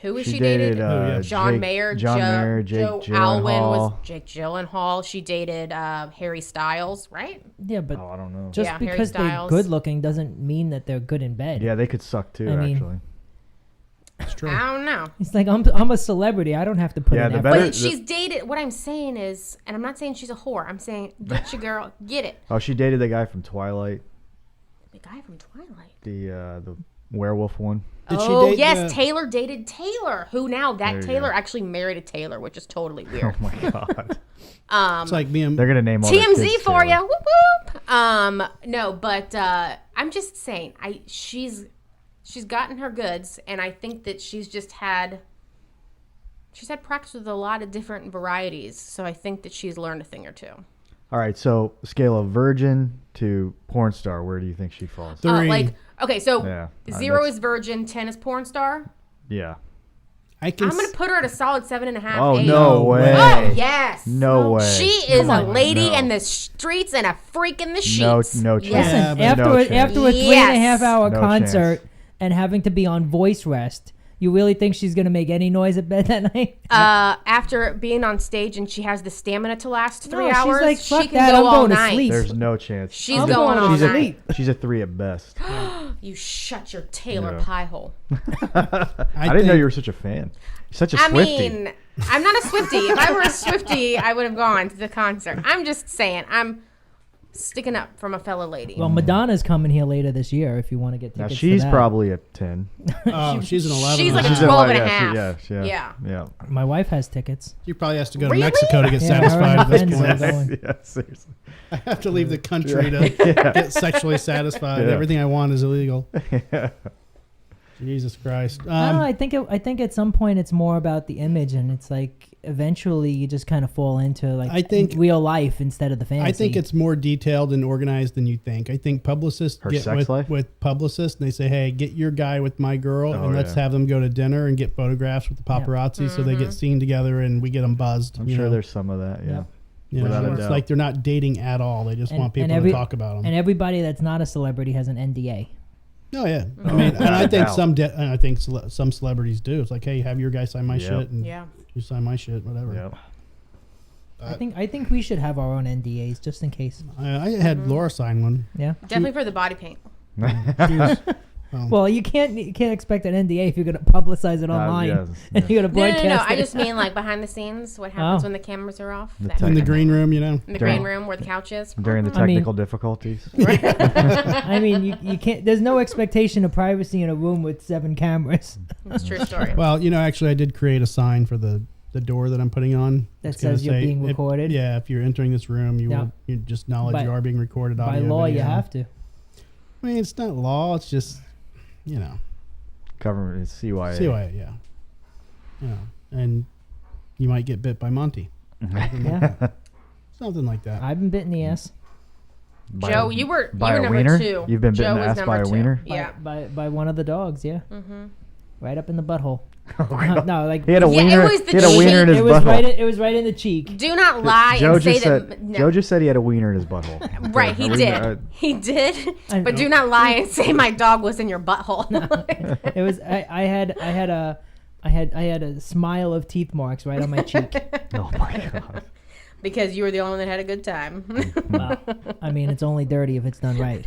Who was she she dated? dated, John Jake- Mayer, John Mayer, Jake Joe Alwyn was Gyllenhaal. Jake Gyllenhaal. She dated Harry Styles, right? Yeah, but Oh, I don't know. just Yeah, Harry because they're Styles. good looking doesn't mean that they're good in bed. Yeah, they could suck too. I mean- Actually, It's true. I don't know. He's like, I'm a celebrity. I don't have to put Yeah, in the effort. better- But she's dated. What I'm saying is, and I'm not saying she's a whore. I'm saying get your girl, get it. Oh, she dated the guy from Twilight, The guy from Twilight. the werewolf one. Did she Oh date yes, the- Taylor dated Taylor. Who now? There That you Taylor go. actually married a Taylor, which is totally Oh weird. my god. It's like being. They're gonna name all their TMZ kids for Taylor. you. Whoop whoop. No, but I'm just saying, she's gotten her goods, and I think that she's had practice with a lot of different varieties. So I think that she's learned a thing or two. All right, so scale of virgin to porn star, where do you think she falls? Three. Okay, so Yeah, 0 that's- is virgin, 10 is porn star. Yeah. I can. I'm gonna put her at a solid 7.5. Oh 8. no way. Oh yes. No way. She is a on. lady No. in the streets and a freak in the No, sheets. no chance. Yes. Listen, but- after No a, chance. after a 3.5 Yes. hour No concert chance. and having to be on voice rest, you really think she's gonna make any noise at bed that night? After being on stage and she has the stamina to last 3 No, she's hours, like, she "Fuck can that, go I'm all going to night. sleep." There's no chance. She's I'm going all she's a, night. she's a 3 at best. You shut your Taylor Yeah. pie hole. I didn't know you were such a fan. You're such a I Swiftie. mean, I'm not a Swiftie. If I were a Swiftie, I would have gone to the concert. I'm just saying, I'm sticking up from a fellow lady. Well, Madonna's coming here later this year. If you want to get Now tickets, she's to that. probably a 10. Oh, she's an 11. She's like a She's 12 a- and a yeah, half. she- yeah, Yeah. yeah. My wife has tickets. She probably has to go to Really? Mexico to get Yeah, her and satisfied her at this friends point. are going. Yeah, seriously. I have to leave the country to get sexually satisfied. Yeah. Everything I want is illegal. Jesus Christ. I don't know. I think at some point it's more about the image, and it's like eventually you just kind of fall into like I think- real life instead of the fantasy. I think it's more detailed and organized than you think. I think publicists Her get sex life? with publicists and they say, hey, get your guy with my girl Oh, and let's yeah. have them go to dinner and get photographs with the paparazzi so they get seen together and we get them buzzed. I'm you sure know? there's some of that, yeah. You know, without a it's doubt. like they're not dating at all. They just And- want and people every- to talk about them. and everybody that's not a celebrity has an NDA. Oh yeah, I mean, and I Without a think doubt. I think some celebrities do. It's like, hey, have your guy sign my Yep. shit, and Yeah. you sign my shit, whatever. Yep. I think we should have our own NDAs just in case. I had Laura sign one. Yeah. Definitely for the body paint. Well, you can't expect an NDA if you're gonna publicize it online yes, and you're gonna No, broadcast I it. just mean like behind the scenes. What happens Oh. when the cameras are off? The That- In the green room, you know. in the During- green room where the couch is. During the I mean- technical difficulties. I mean, you can't. There's no expectation of privacy in a room with 7 cameras That's a true story. Well, you know, actually, I did create a sign for the door that I'm putting on. that It's gonna says you're say, being recorded. Yeah, if you're entering this room, you Yeah. will you just knowledge By- you are being recorded. By Audio, law, you video. have to. I mean, it's not law. It's just, you know, Government is CYA. CYA, yeah. You know, and you might get bit by Monty. Yeah. Something like that. I've been bit in the ass By Joe, a- you were by a number wiener? 2. You've been Joe bitten in the was ass by number a 2. wiener? Yeah. by one of the dogs. Yeah. Right up in the butthole. Oh, No, like He had a Yeah, it wiener. was the He had a wiener in cheek. his it was butthole. it was right in the cheek. Do not lie Joe and say just that. said. No. Joe just said he had a wiener in his butthole. Right, he A wiener, did. He did. I But know. do not lie and say my dog was in your butthole. It was I had a smile of teeth marks right on my cheek. Oh my god. Because you were the only one that had a good time. Well, I mean, it's only dirty if it's done right.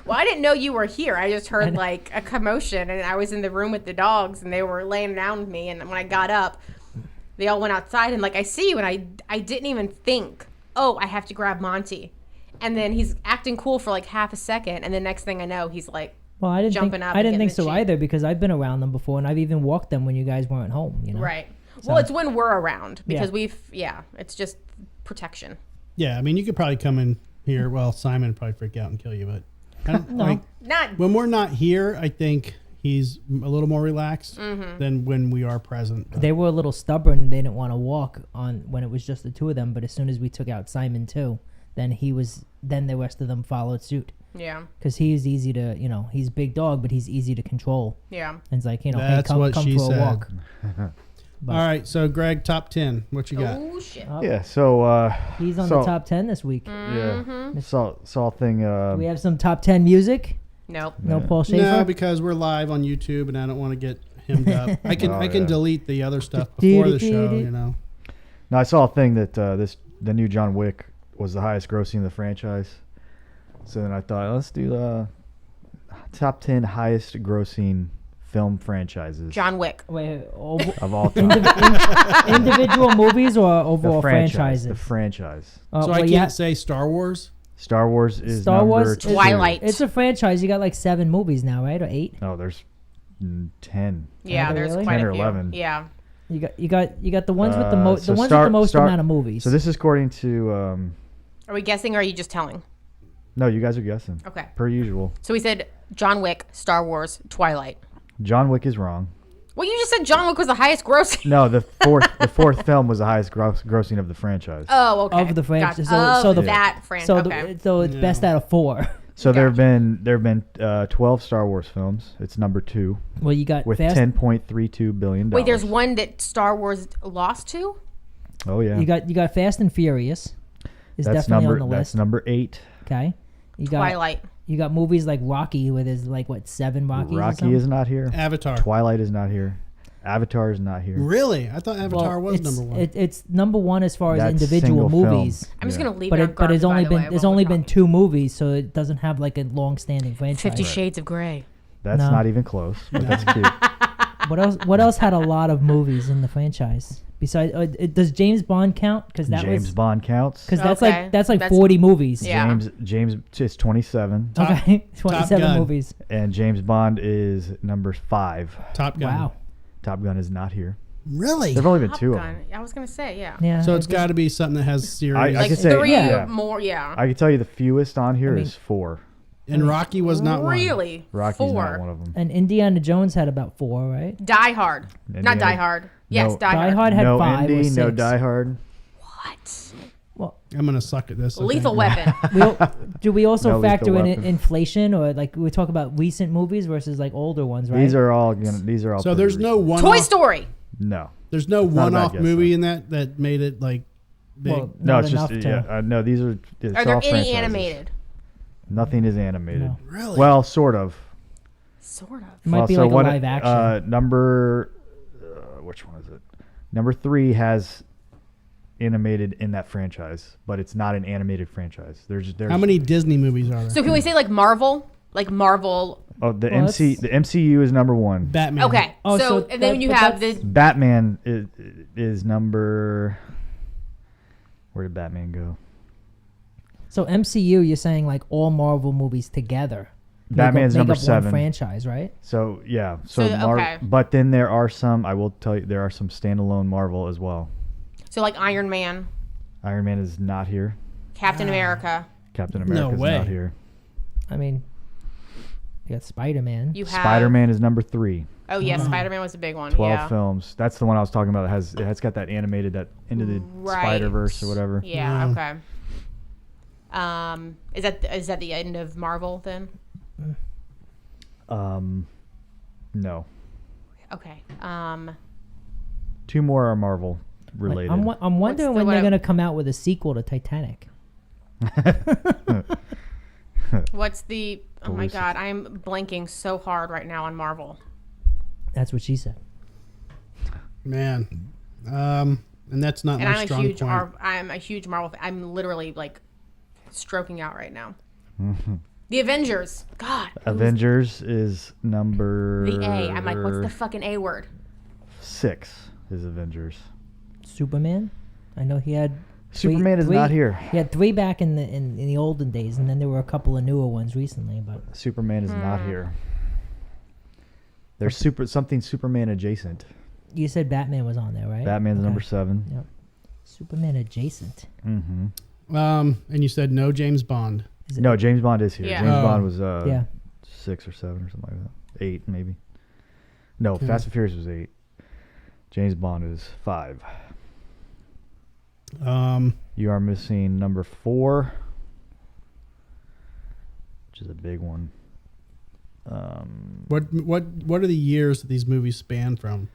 Well, I didn't know you were here. I just heard like a commotion, and I was in the room with the dogs, and they were laying down with me. And when I got up, they all went outside, and like I see you, and I didn't even think, oh, I have to grab Monty, and then he's acting cool for like half a second, and the next thing I know, he's like, Well, I didn't Jumping think up I and didn't getting think the so cheek. either because I've been around them before and I've even walked them when you guys weren't home. You know. right. Well, it's when we're around because Yeah. it's just protection. Yeah, I mean, you could probably come in here. Well, Simon would probably freak out and kill you, but I don't, No. like, Not when we're not here, I think he's a little more relaxed Mm-hmm. than when we are present. They were a little stubborn and they didn't want to walk on when it was just the two of them. But as soon as we took out Simon too, then the rest of them followed suit yeah. because he's easy to he's big dog but he's easy to control. Yeah. And it's like hey, That's come what come she for a said. walk. But All right, so Greg, top 10. What you got? Oh shit. Yeah. So. He's on so- the top 10 this week. Mm-hmm. Yeah. Saw a thing. Do we have some top 10 music? Nope. No Paul Schaefer. No, because we're live on YouTube, and I don't want to get hemmed up. I can Oh, I can yeah. delete the other stuff before the show. You know. No, I saw a thing that the new John Wick was the highest grossing in the franchise. So then I thought, let's do the top 10 highest grossing film franchises John Wick. Wait, of all time. individual movies or overall franchises? The franchise. So I well, can't yeah, say Star Wars. Star Wars is Star number Wars is- 2. Twilight. it's a franchise. You got like 7 movies now, right, or 8? No, there's 10. Yeah, Are they there's really? quite 10 a or few. 11. Yeah. You got the ones with the most so the ones Star- with the most Star- amount of movies. So this is according to Are we guessing or are you just telling? no, you guys are guessing. Okay. Per usual. So we said John Wick, Star Wars, Twilight. John Wick is wrong. Well, you just said John Wick was the highest grossing. No, the fourth film was the highest grossing of the franchise. Oh, okay. Of the franchise. Gotcha. So the- that franchise. so Okay. so it's best out of 4. So there have been 12 Star Wars films. It's number 2 Well, you got with Fast. $10.32 billion. Wait, there's one that Star Wars lost to? Oh yeah. You got Fast and Furious. Is that's definitely number on the that's list. number 8. Okay. You got Twilight. You got movies like Rocky, where there's like what 7 Rockies. or Rocky something? is not here. Avatar. Twilight is not here. Avatar is not here. Really? I thought Avatar was it's, number 1. It's number 1 as far as That's individual single film. movies. I'm just Yeah. going to leave But it on but it's garbage, only by the way, been of there's all the only been copies. 2 movies, so it doesn't have like a long-standing franchise. 50 Shades of Grey. That's No. not even close, but that's cute. What else had a lot of movies in the franchise? Besides, does James Bond count? Because that James Bond counts. because that's Okay. like That's- 40 movies. Yeah. James is 27, Okay, 27 Gun. movies. and James Bond is number 5. Top Gun. Wow. Top Gun is not here. Really? There've only been Top 2 of Gun. them. I was going to say, yeah. Yeah. So it's got to be something that has serious. I Like could say 3 yeah. more, yeah. I can tell you the fewest on here mean- is 4. and Rocky was not one. Really? Rocky's 4. not one of them. And Indiana Jones had about 4, right? Die Hard. Not Indiana- Die Hard. Yes, No. Die Die Hard. Hard had No 5 or Indy, 6. no Die Hard. What? Well, I'm gonna suck at this. I Lethal think. Weapon. do we also No factor Lethal in Weapon. inflation, or like we talk about recent movies versus like older ones, right? These are all So there's no recent. one. Toy Story. No. There's no not a bad one-off guess, movie though. in that made it like big. Well, No, not it's just enough to. no. These are. It's Are there all any franchises. animated? Nothing is animated. No. Really? Well, sort of. Sort of. It might be so like one- a live action. Number, which one is it? Number 3 has animated in that franchise, but it's not an animated franchise. There's How many Disney movies are there? So can we say like Marvel? Like Marvel. Oh, the Well, the MCU is number 1. Batman. Okay. Oh, so so and then that- you but have that's- the Batman is number. Where did Batman go? So MCU, you're saying like all Marvel movies together. Batman's make number up 7. One franchise, right? So yeah, so So, okay. but then there are some. I will tell you, there are some standalone Marvel as well. so like Iron Man, Iron Man is not here. Captain America. Captain No America is way. not here. I mean, you got Spider-Man. You have Spider-Man is number 3. Oh yeah, Spider-Man was a big one. 12 yeah. films. That's the one I was talking about. It's got that animated, that into the Right. Spider-Verse or whatever. Yeah. Okay. Is that the end of Marvel then? No. Okay. 2 more are Marvel Like, related. I'm wondering the when what they're I- gonna come out with a sequel to Titanic. What's the? Oh my Lucy. God, I'm blanking so hard right now on Marvel. That's what she said. Man. And that's not And my strong point. I'm a huge Marvel fan. I'm literally like stroking out right now. The Avengers. God. Avengers is number. The A. I'm like, what's the fucking A word? 6 is Avengers. Superman. I know he had. Superman is not here. He had 3 back in the olden days, and then there were a couple of newer ones recently. But Superman is Hmm. not here. There's something Superman adjacent. you said Batman was on there, right? Batman's Okay. number 7. Yep. Superman adjacent. Mm-hmm. And you said no James Bond. No, James Bond is here. Yeah. James Oh. Bond was Yeah. 6 or 7 or something like that. 8 maybe. No, Fast and Furious was 8. James Bond is 5. You are missing number 4, which is a big one. What are the years that these movies span from?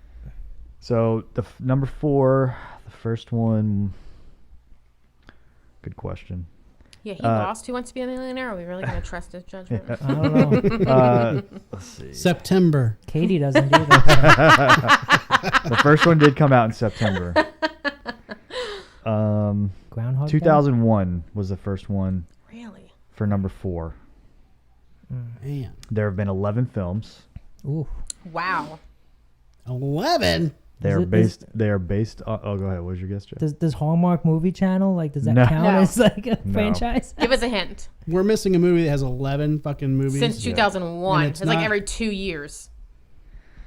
So the number 4, the first one. Good question. Yeah, he lost. Who Wants to Be a Millionaire? Are we really going to trust his judgment? I don't know. Let's see. September. Katie doesn't do that. The first one did come out in September. Groundhog Day? 2001 was the first one Really? for number 4. Man. There have been 11 films. Ooh. Wow. 11. They Is are it- based. They are based. Oh, go ahead. What was your guess, Jeff? Does Hallmark Movie Channel, like, does that No. count No. as like a No. franchise? Give us a hint. We're missing a movie that has 11 fucking movies. Since 2001. And It's it's like not- every 2 years.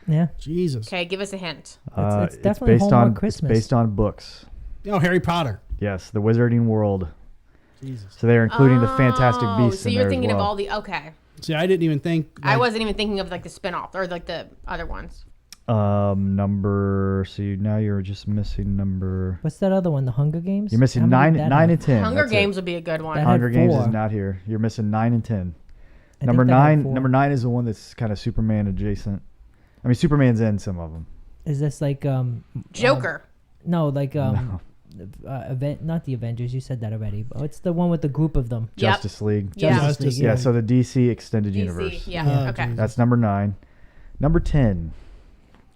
Yeah. Jesus. Okay, give us a hint. It's definitely based Hallmark on Christmas. It's based on books. Oh, Harry Potter. Yes, the Wizarding World. Jesus. So they are including the Fantastic Oh, Beasts so in you're there thinking as well. of all the... Okay. See, I didn't even think. I like, wasn't even thinking of like the spin-off or like the other ones. Number. So now you're just missing number. What's that other one? The Hunger Games? You're missing How many did nine that have? and 10. Hunger That's it. Games would be a good one. That had Hunger Games is 4. not here. You're missing 9 and 10. I think Number that had 9. 4. Number 9 is the one that's kind of Superman adjacent. I mean, Superman's in some of them. Is this like Joker. no, like No. event? Not the Avengers. You said that already. But it's the one with the group of them. Yep. Justice League. Yeah. Justice Yeah. League. So the DC Extended DC. Universe. Yeah. Oh, Okay. geez. That's number 9. Number 10.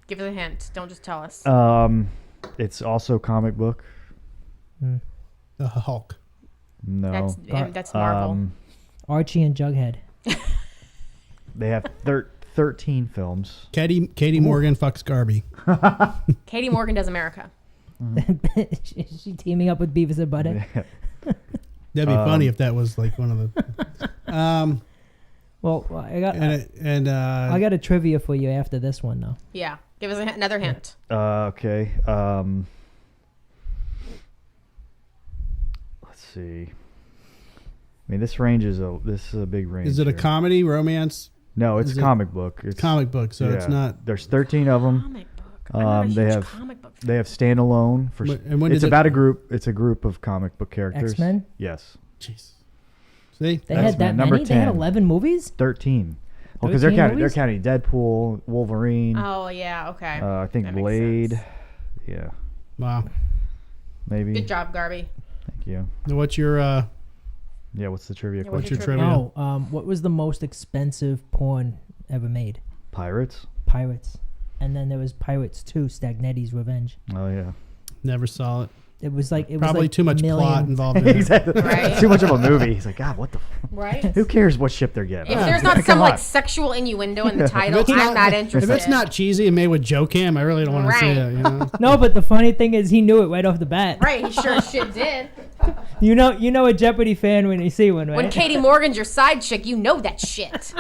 Give us a hint. Don't just tell us. It's also comic book. The Hulk. No. That's Marvel. Archie and Jughead. They have 13 films. Katie Morgan fucks Garby. Katie Morgan does America. Is she teaming up with Beavis and Butthead? That'd be funny if that was like one of the. Well, I got I a trivia for you after this one though. Yeah. Give us another hint. Okay. Let's see. I mean, this is a big range. Is it a here. comedy, romance, No, it's is a it- comic book. It's comic book? So it's yeah. not. There's 13 of them. Comic book. I'm not a They huge have comic book fan. they have standalone for. And when It's did about it- a group. It's a group of comic book characters. X-Men? Yes, Jeez. See, They That's had that number many. They had 10. 11 movies. 13. Well, because they're 13 counting movies? Deadpool, Wolverine. Oh yeah. Okay. I think That makes Blade. sense. Yeah, wow. maybe. Good job, Garby. Thank you. What's your Yeah, what's the trivia Yeah, what's question? your trivia? Oh, what was the most expensive porn ever made? Pirates. Pirates. And then there was Pirates 2, Stagnetti's Revenge. Oh yeah. Never saw it. It was like Probably too much plot involved in it. Exactly. Right? Too much of a movie. He's like, God, what the? Right. Who cares what ship they're getting? If there's not Come some on. like sexual innuendo in the title, If I'm not interested. If it's not cheesy and made with Joe Cam, I really don't want to see Right. it. You know? No, but the funny thing is he knew it right off the bat. Right, he sure as shit did. You know a Jeopardy fan when you see one, right? When Katie Morgan's your side chick, you know that shit.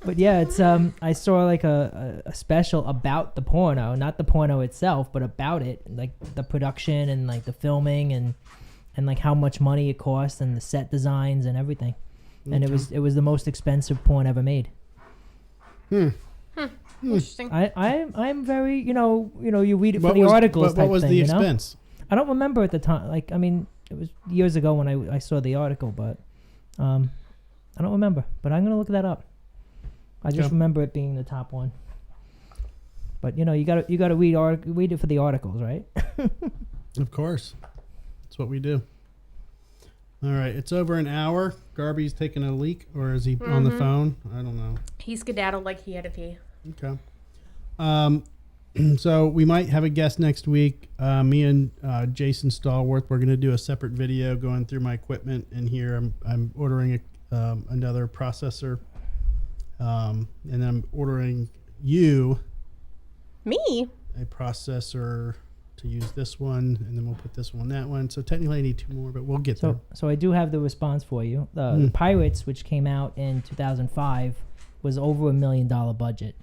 But yeah, it's I saw like a special about the porno, not the porno itself, but about it, like the production and like the filming and like how much money it cost and the set designs and everything. And it was the most expensive porn ever made. Interesting. I'm very you read it for What the was, articles what type was thing, the you know? expense? I don't remember at the time. Like I mean, it was years ago when I saw the article, but I don't remember. But I'm gonna look that up. I just Okay. remember it being the top one. But you gotta read it for the articles, right? Of course. That's what we do. All right. It's over an hour. Garby's taking a leak, or is he on the phone? I don't know. He skedaddled like he had a pee. Okay. So we might have a guest next week. Me and Jason Stallworth. We're going to do a separate video going through my equipment in here. I'm ordering another processor, and then I'm ordering you Me? a processor to use this one, and then we'll put this one, that one. So technically, I need 2 more, but we'll get there. So I do have the response for you. The Pirates, which came out in 2005, was over $1 million budget.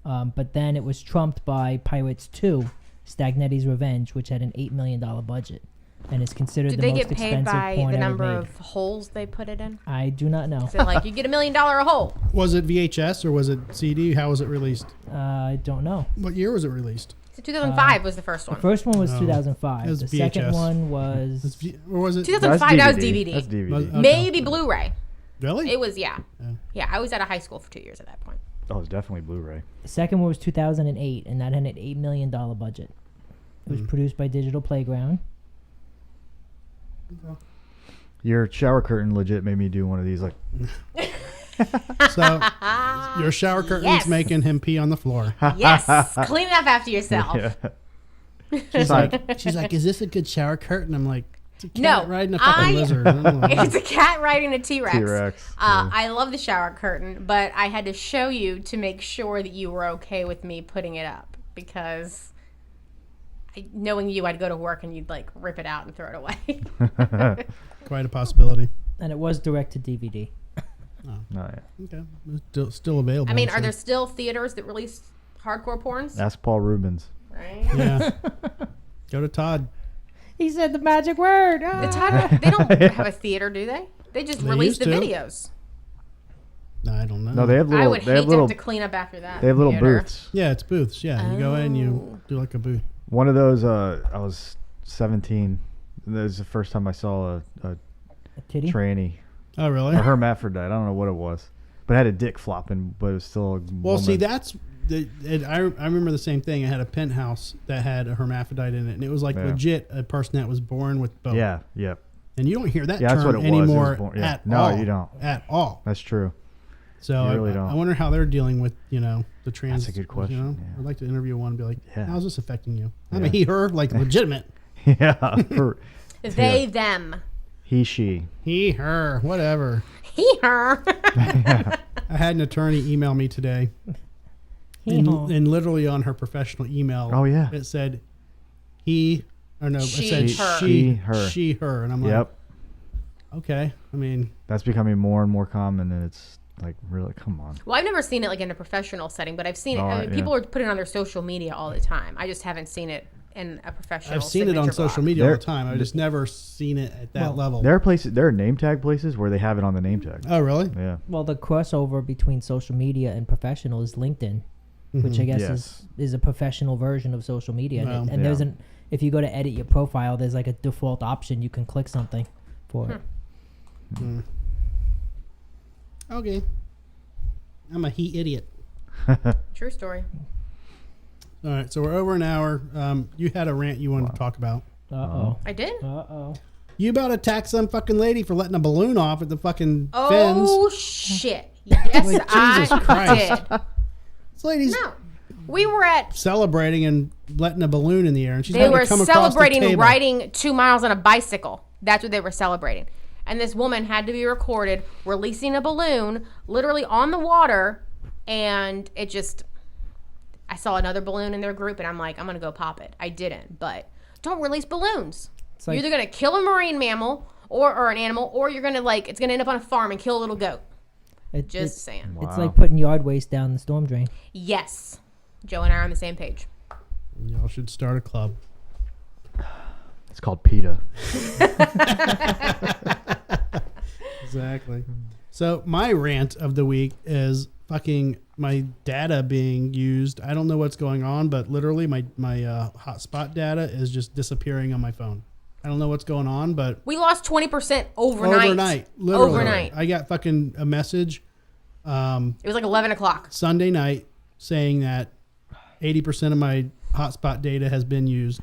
But then it was trumped by Pirates 2, Stagnetti's Revenge, which had an $8 million budget, and is considered Did the they most get paid expensive by porn the ever number made. of holes they put it in? I do not know. So like you get $1 million a hole. Was it VHS or was it CD? How was it released? I don't know. What year was it released? So 2005 was the first The one. first one was No. 2005. It was The second VHS. one was Or was it? 2005, that was DVD. That's DVD. Was- okay. Maybe Blu-ray. Really? It was, yeah. Yeah. Yeah, I was out of high school for 2 years at that point. Oh, it's definitely Blu-ray. the second one was 2008, and that had an $8 million budget. It was produced by Digital Playground. Your shower curtain legit made me do one of these. Like, So your shower curtain's Yes. making him pee on the floor. Yes, clean it up after yourself. yeah. She's like, is this a good shower curtain? I'm like, It's a cat No, riding a fucking lizard. I don't know. It's a cat riding a T-Rex. T-Rex, yeah. I love the shower curtain, but I had to show you to make sure that you were okay with me putting it up because knowing you, I'd go to work and you'd like rip it out and throw it away. Quite a possibility. And it was direct to DVD. Oh, yeah. Okay. Still available. I mean, I'm are sure. there still theaters that release hardcore porns? Ask Paul Rubens. Right? Yeah. Go to Todd. He said the magic word. The Todd, they don't have a theater, do they? They just They release the used to. videos. I don't know. No, they have I little. would They hate have to little. have to clean up after that. They have little theater. booths. Yeah, it's booths. Yeah, you go in, Oh. you do like a booth. One of those. I was 17. That was the first time I saw a A titty? tranny, Oh, really? a hermaphrodite. I don't know what it was, but it had a dick flopping, but it was still a Well, see, woman. that's I remember the same thing. I had a penthouse that had a hermaphrodite in it, and it was like Yeah. legit a person that was born with both. Yeah, yeah, And you don't hear that Yeah, that's term what it was. It was anymore born- yeah. at No, all. you don't. At all. that's true. So You really don't. I wonder how they're dealing with, the trans. That's a good question, You know? yeah. I'd like to interview one and be like, Yeah. how's this affecting you? I'm a Yeah. he, her, like legitimate. Yeah, for They, them. he, she. He, her, whatever. He, her. I had an attorney email me today. Hee-haw. And literally on her professional email, Oh, yeah. it said he, or no, She, it said her. She, her. she, her, and I'm like, Yep, okay. I mean, that's becoming more and more common, and it's like, really, come on. Well, I've never seen it like in a professional setting, but I've seen it. Oh, I mean, yeah. people are putting it on their social media all the time. I just haven't seen it in a professional. I've seen it on signature social block. media all There- the time. I've just never seen it at that Well, level. There are places, there are name tag places where they have it on the name tag. Oh, really? Yeah, Well, the crossover between social media and professional is LinkedIn, which I guess Yes. is a professional version of social media. Well, and there's an if you go to edit your profile, there's like a default option you can click something for it. Okay. I'm a he idiot. True story. All right, so we're over an hour. You had a rant you wanted to talk about. Uh I did. oh. You about to attack some fucking lady for letting a balloon off at the fucking Oh fins. shit! Yes, Like, I Jesus Christ. did. This lady's No, we were at. celebrating and letting a balloon in the air, and she's They having were to come across the celebrating table. riding 2 miles on a bicycle. That's what they were celebrating. And this woman had to be recorded releasing a balloon literally on the water. And it just, I saw another balloon in their group and I'm like, I'm going to go pop it. I didn't, but don't release balloons. It's You're like either going to kill a marine mammal or an animal, or you're going to it's going to end up on a farm and kill a little goat. Just saying. it's Wow. like putting yard waste down the storm drain. Yes. Joe and I are on the same page. Y'all should start a club. it's called PETA. Exactly. So my rant of the week is fucking my data being used. I don't know what's going on, but literally my hotspot data is just disappearing on my phone. I don't know what's going on, but We lost 20% overnight. literally. Overnight. I got fucking a message It was like 11 o'clock. Sunday night saying that 80% of my hotspot data has been used.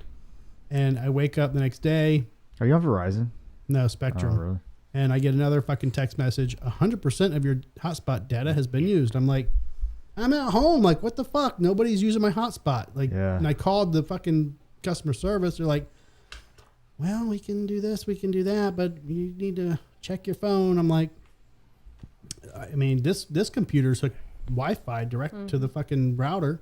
And I wake up the next day, Are you on Verizon? no Oh, Spectrum. really? And I get another fucking text message, 100% of your hotspot data has been used. I'm like, I'm at home. Like, what the fuck? Nobody's using my hotspot. Like, Yeah. and I called the fucking customer service. They're like, well, we can do this, we can do that, but you need to check your phone. I'm like, I mean, this computer's hooked Wi-Fi direct to the fucking router.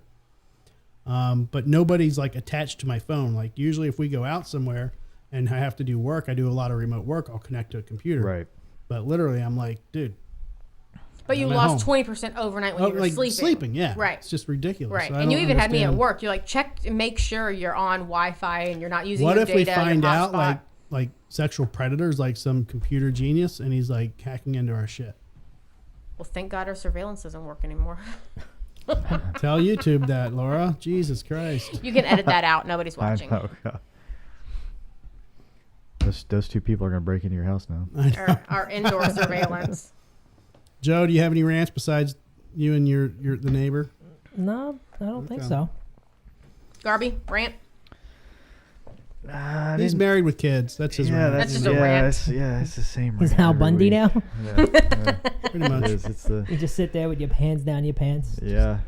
But nobody's like attached to my phone. Like usually if we go out somewhere and I have to do work, I do a lot of remote work, I'll connect to a computer. Right. But literally I'm like, dude, But you I'm at lost home. 20% overnight when you were like sleeping. yeah. Right. It's just ridiculous. Right. So I And you don't even had me at understand. work. You're like, check and make sure you're on Wi-Fi and you're not using What your if data. we find your out hotspot. like sexual predators, like some computer genius, and he's like hacking into our shit? Well, thank God our surveillance doesn't work anymore. Tell YouTube that, Laura. Jesus Christ. You can edit that out. Nobody's I watching. know. Those two people are gonna break into your house now. Our indoor surveillance. Joe, do you have any rants besides you and your the neighbor? No, I don't think Okay. so. Garby, rant. He's married with kids. That's his rant. That's just a rant. It's the same. He's rant Al every Bundy week. now. Yeah, yeah, Pretty much. it is. It's the You just sit there with your hands down your pants. yeah.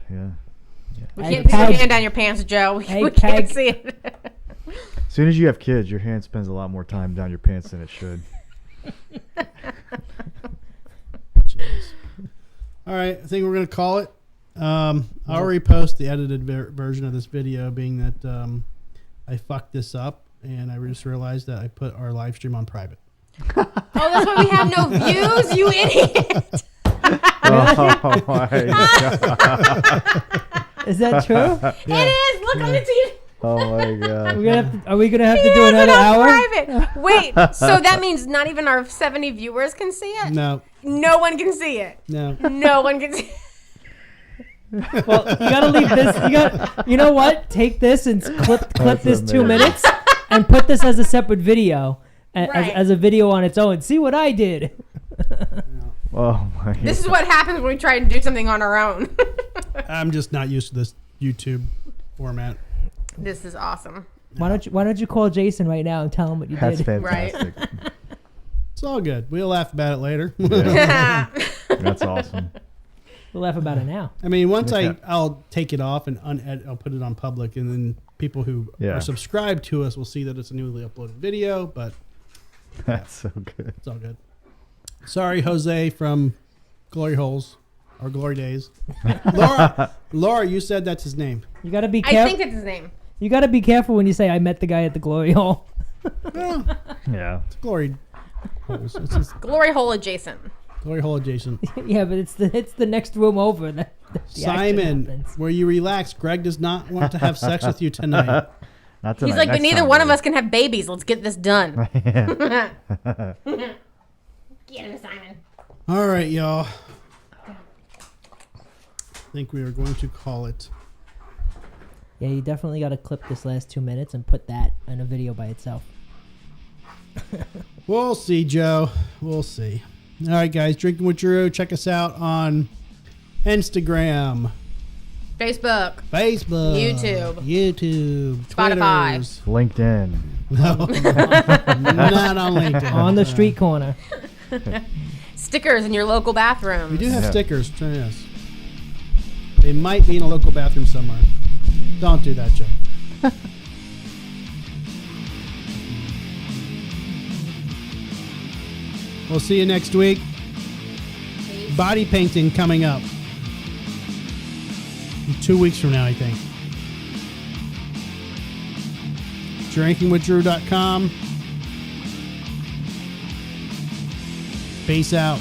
We Hey, can't see your Peg. hand down your pants, Joe. Hey, we can't Peg. see it. As soon as you have kids, your hand spends a lot more time down your pants than it should. Jeez. All right, I think we're gonna call it. I'll repost the edited version of this video, being that I fucked this up and I just realized that I put our live stream on private. Oh, that's why we have no views, you idiot. Oh my god! Is that true? It is. Look on the TV. Oh my god! Are we gonna have to do He has another it on hour? private. Wait, so that means not even our 70 viewers can see it? No, No one can see it. no. No one can see it. Well, you gotta leave this. You know what? Take this and clip That's this 2 amazing. minutes and put this as a separate video, Right. as a video on its own. See what I did. Oh my god! This is what happens when we try and do something on our own. I'm just not used to this YouTube format. This is awesome. Why don't you call Jason right now and tell him what you That's did? fantastic. It's all good. We'll laugh about it later. Yeah. That's awesome. We'll laugh about it now. I mean, once Yeah. I'll take it off and I'll put it on public, and then people who Yeah. are subscribed to us will see that it's a newly uploaded video. But That's so good. it's all good. Sorry, Jose from Glory Holes or Glory Days. Laura, you said that's his name. You gotta be I careful. think that's his name. You gotta be careful when you say I met the guy at the glory hole. Well, Yeah. it's Glory Holes. It's his Glory hole adjacent. Glory Hole adjacent. Yeah, but it's the next room over. That the action Simon, happens. where you relax. Greg does not want to have sex with you tonight. Not He's tonight, like, but next neither time, one of baby. us can have babies. Let's get this done. Yeah. Get him, Simon. All right, y'all. I think we are going to call it. Yeah, you definitely gotta clip this last 2 minutes and put that in a video by itself. We'll see, Joe. We'll see. All right, guys. Drinking with Drew. Check us out on Facebook, Instagram, Facebook, YouTube, Spotify. Twitters. LinkedIn. No, not on LinkedIn. On the street corner. stickers in your local bathrooms. We do have Yeah. stickers. Yes. They might be in a local bathroom somewhere. Don't do that, Joe. We'll see you next week. Body painting coming up. 2 weeks from now, I think. DrinkingWithDrew.com. Peace out.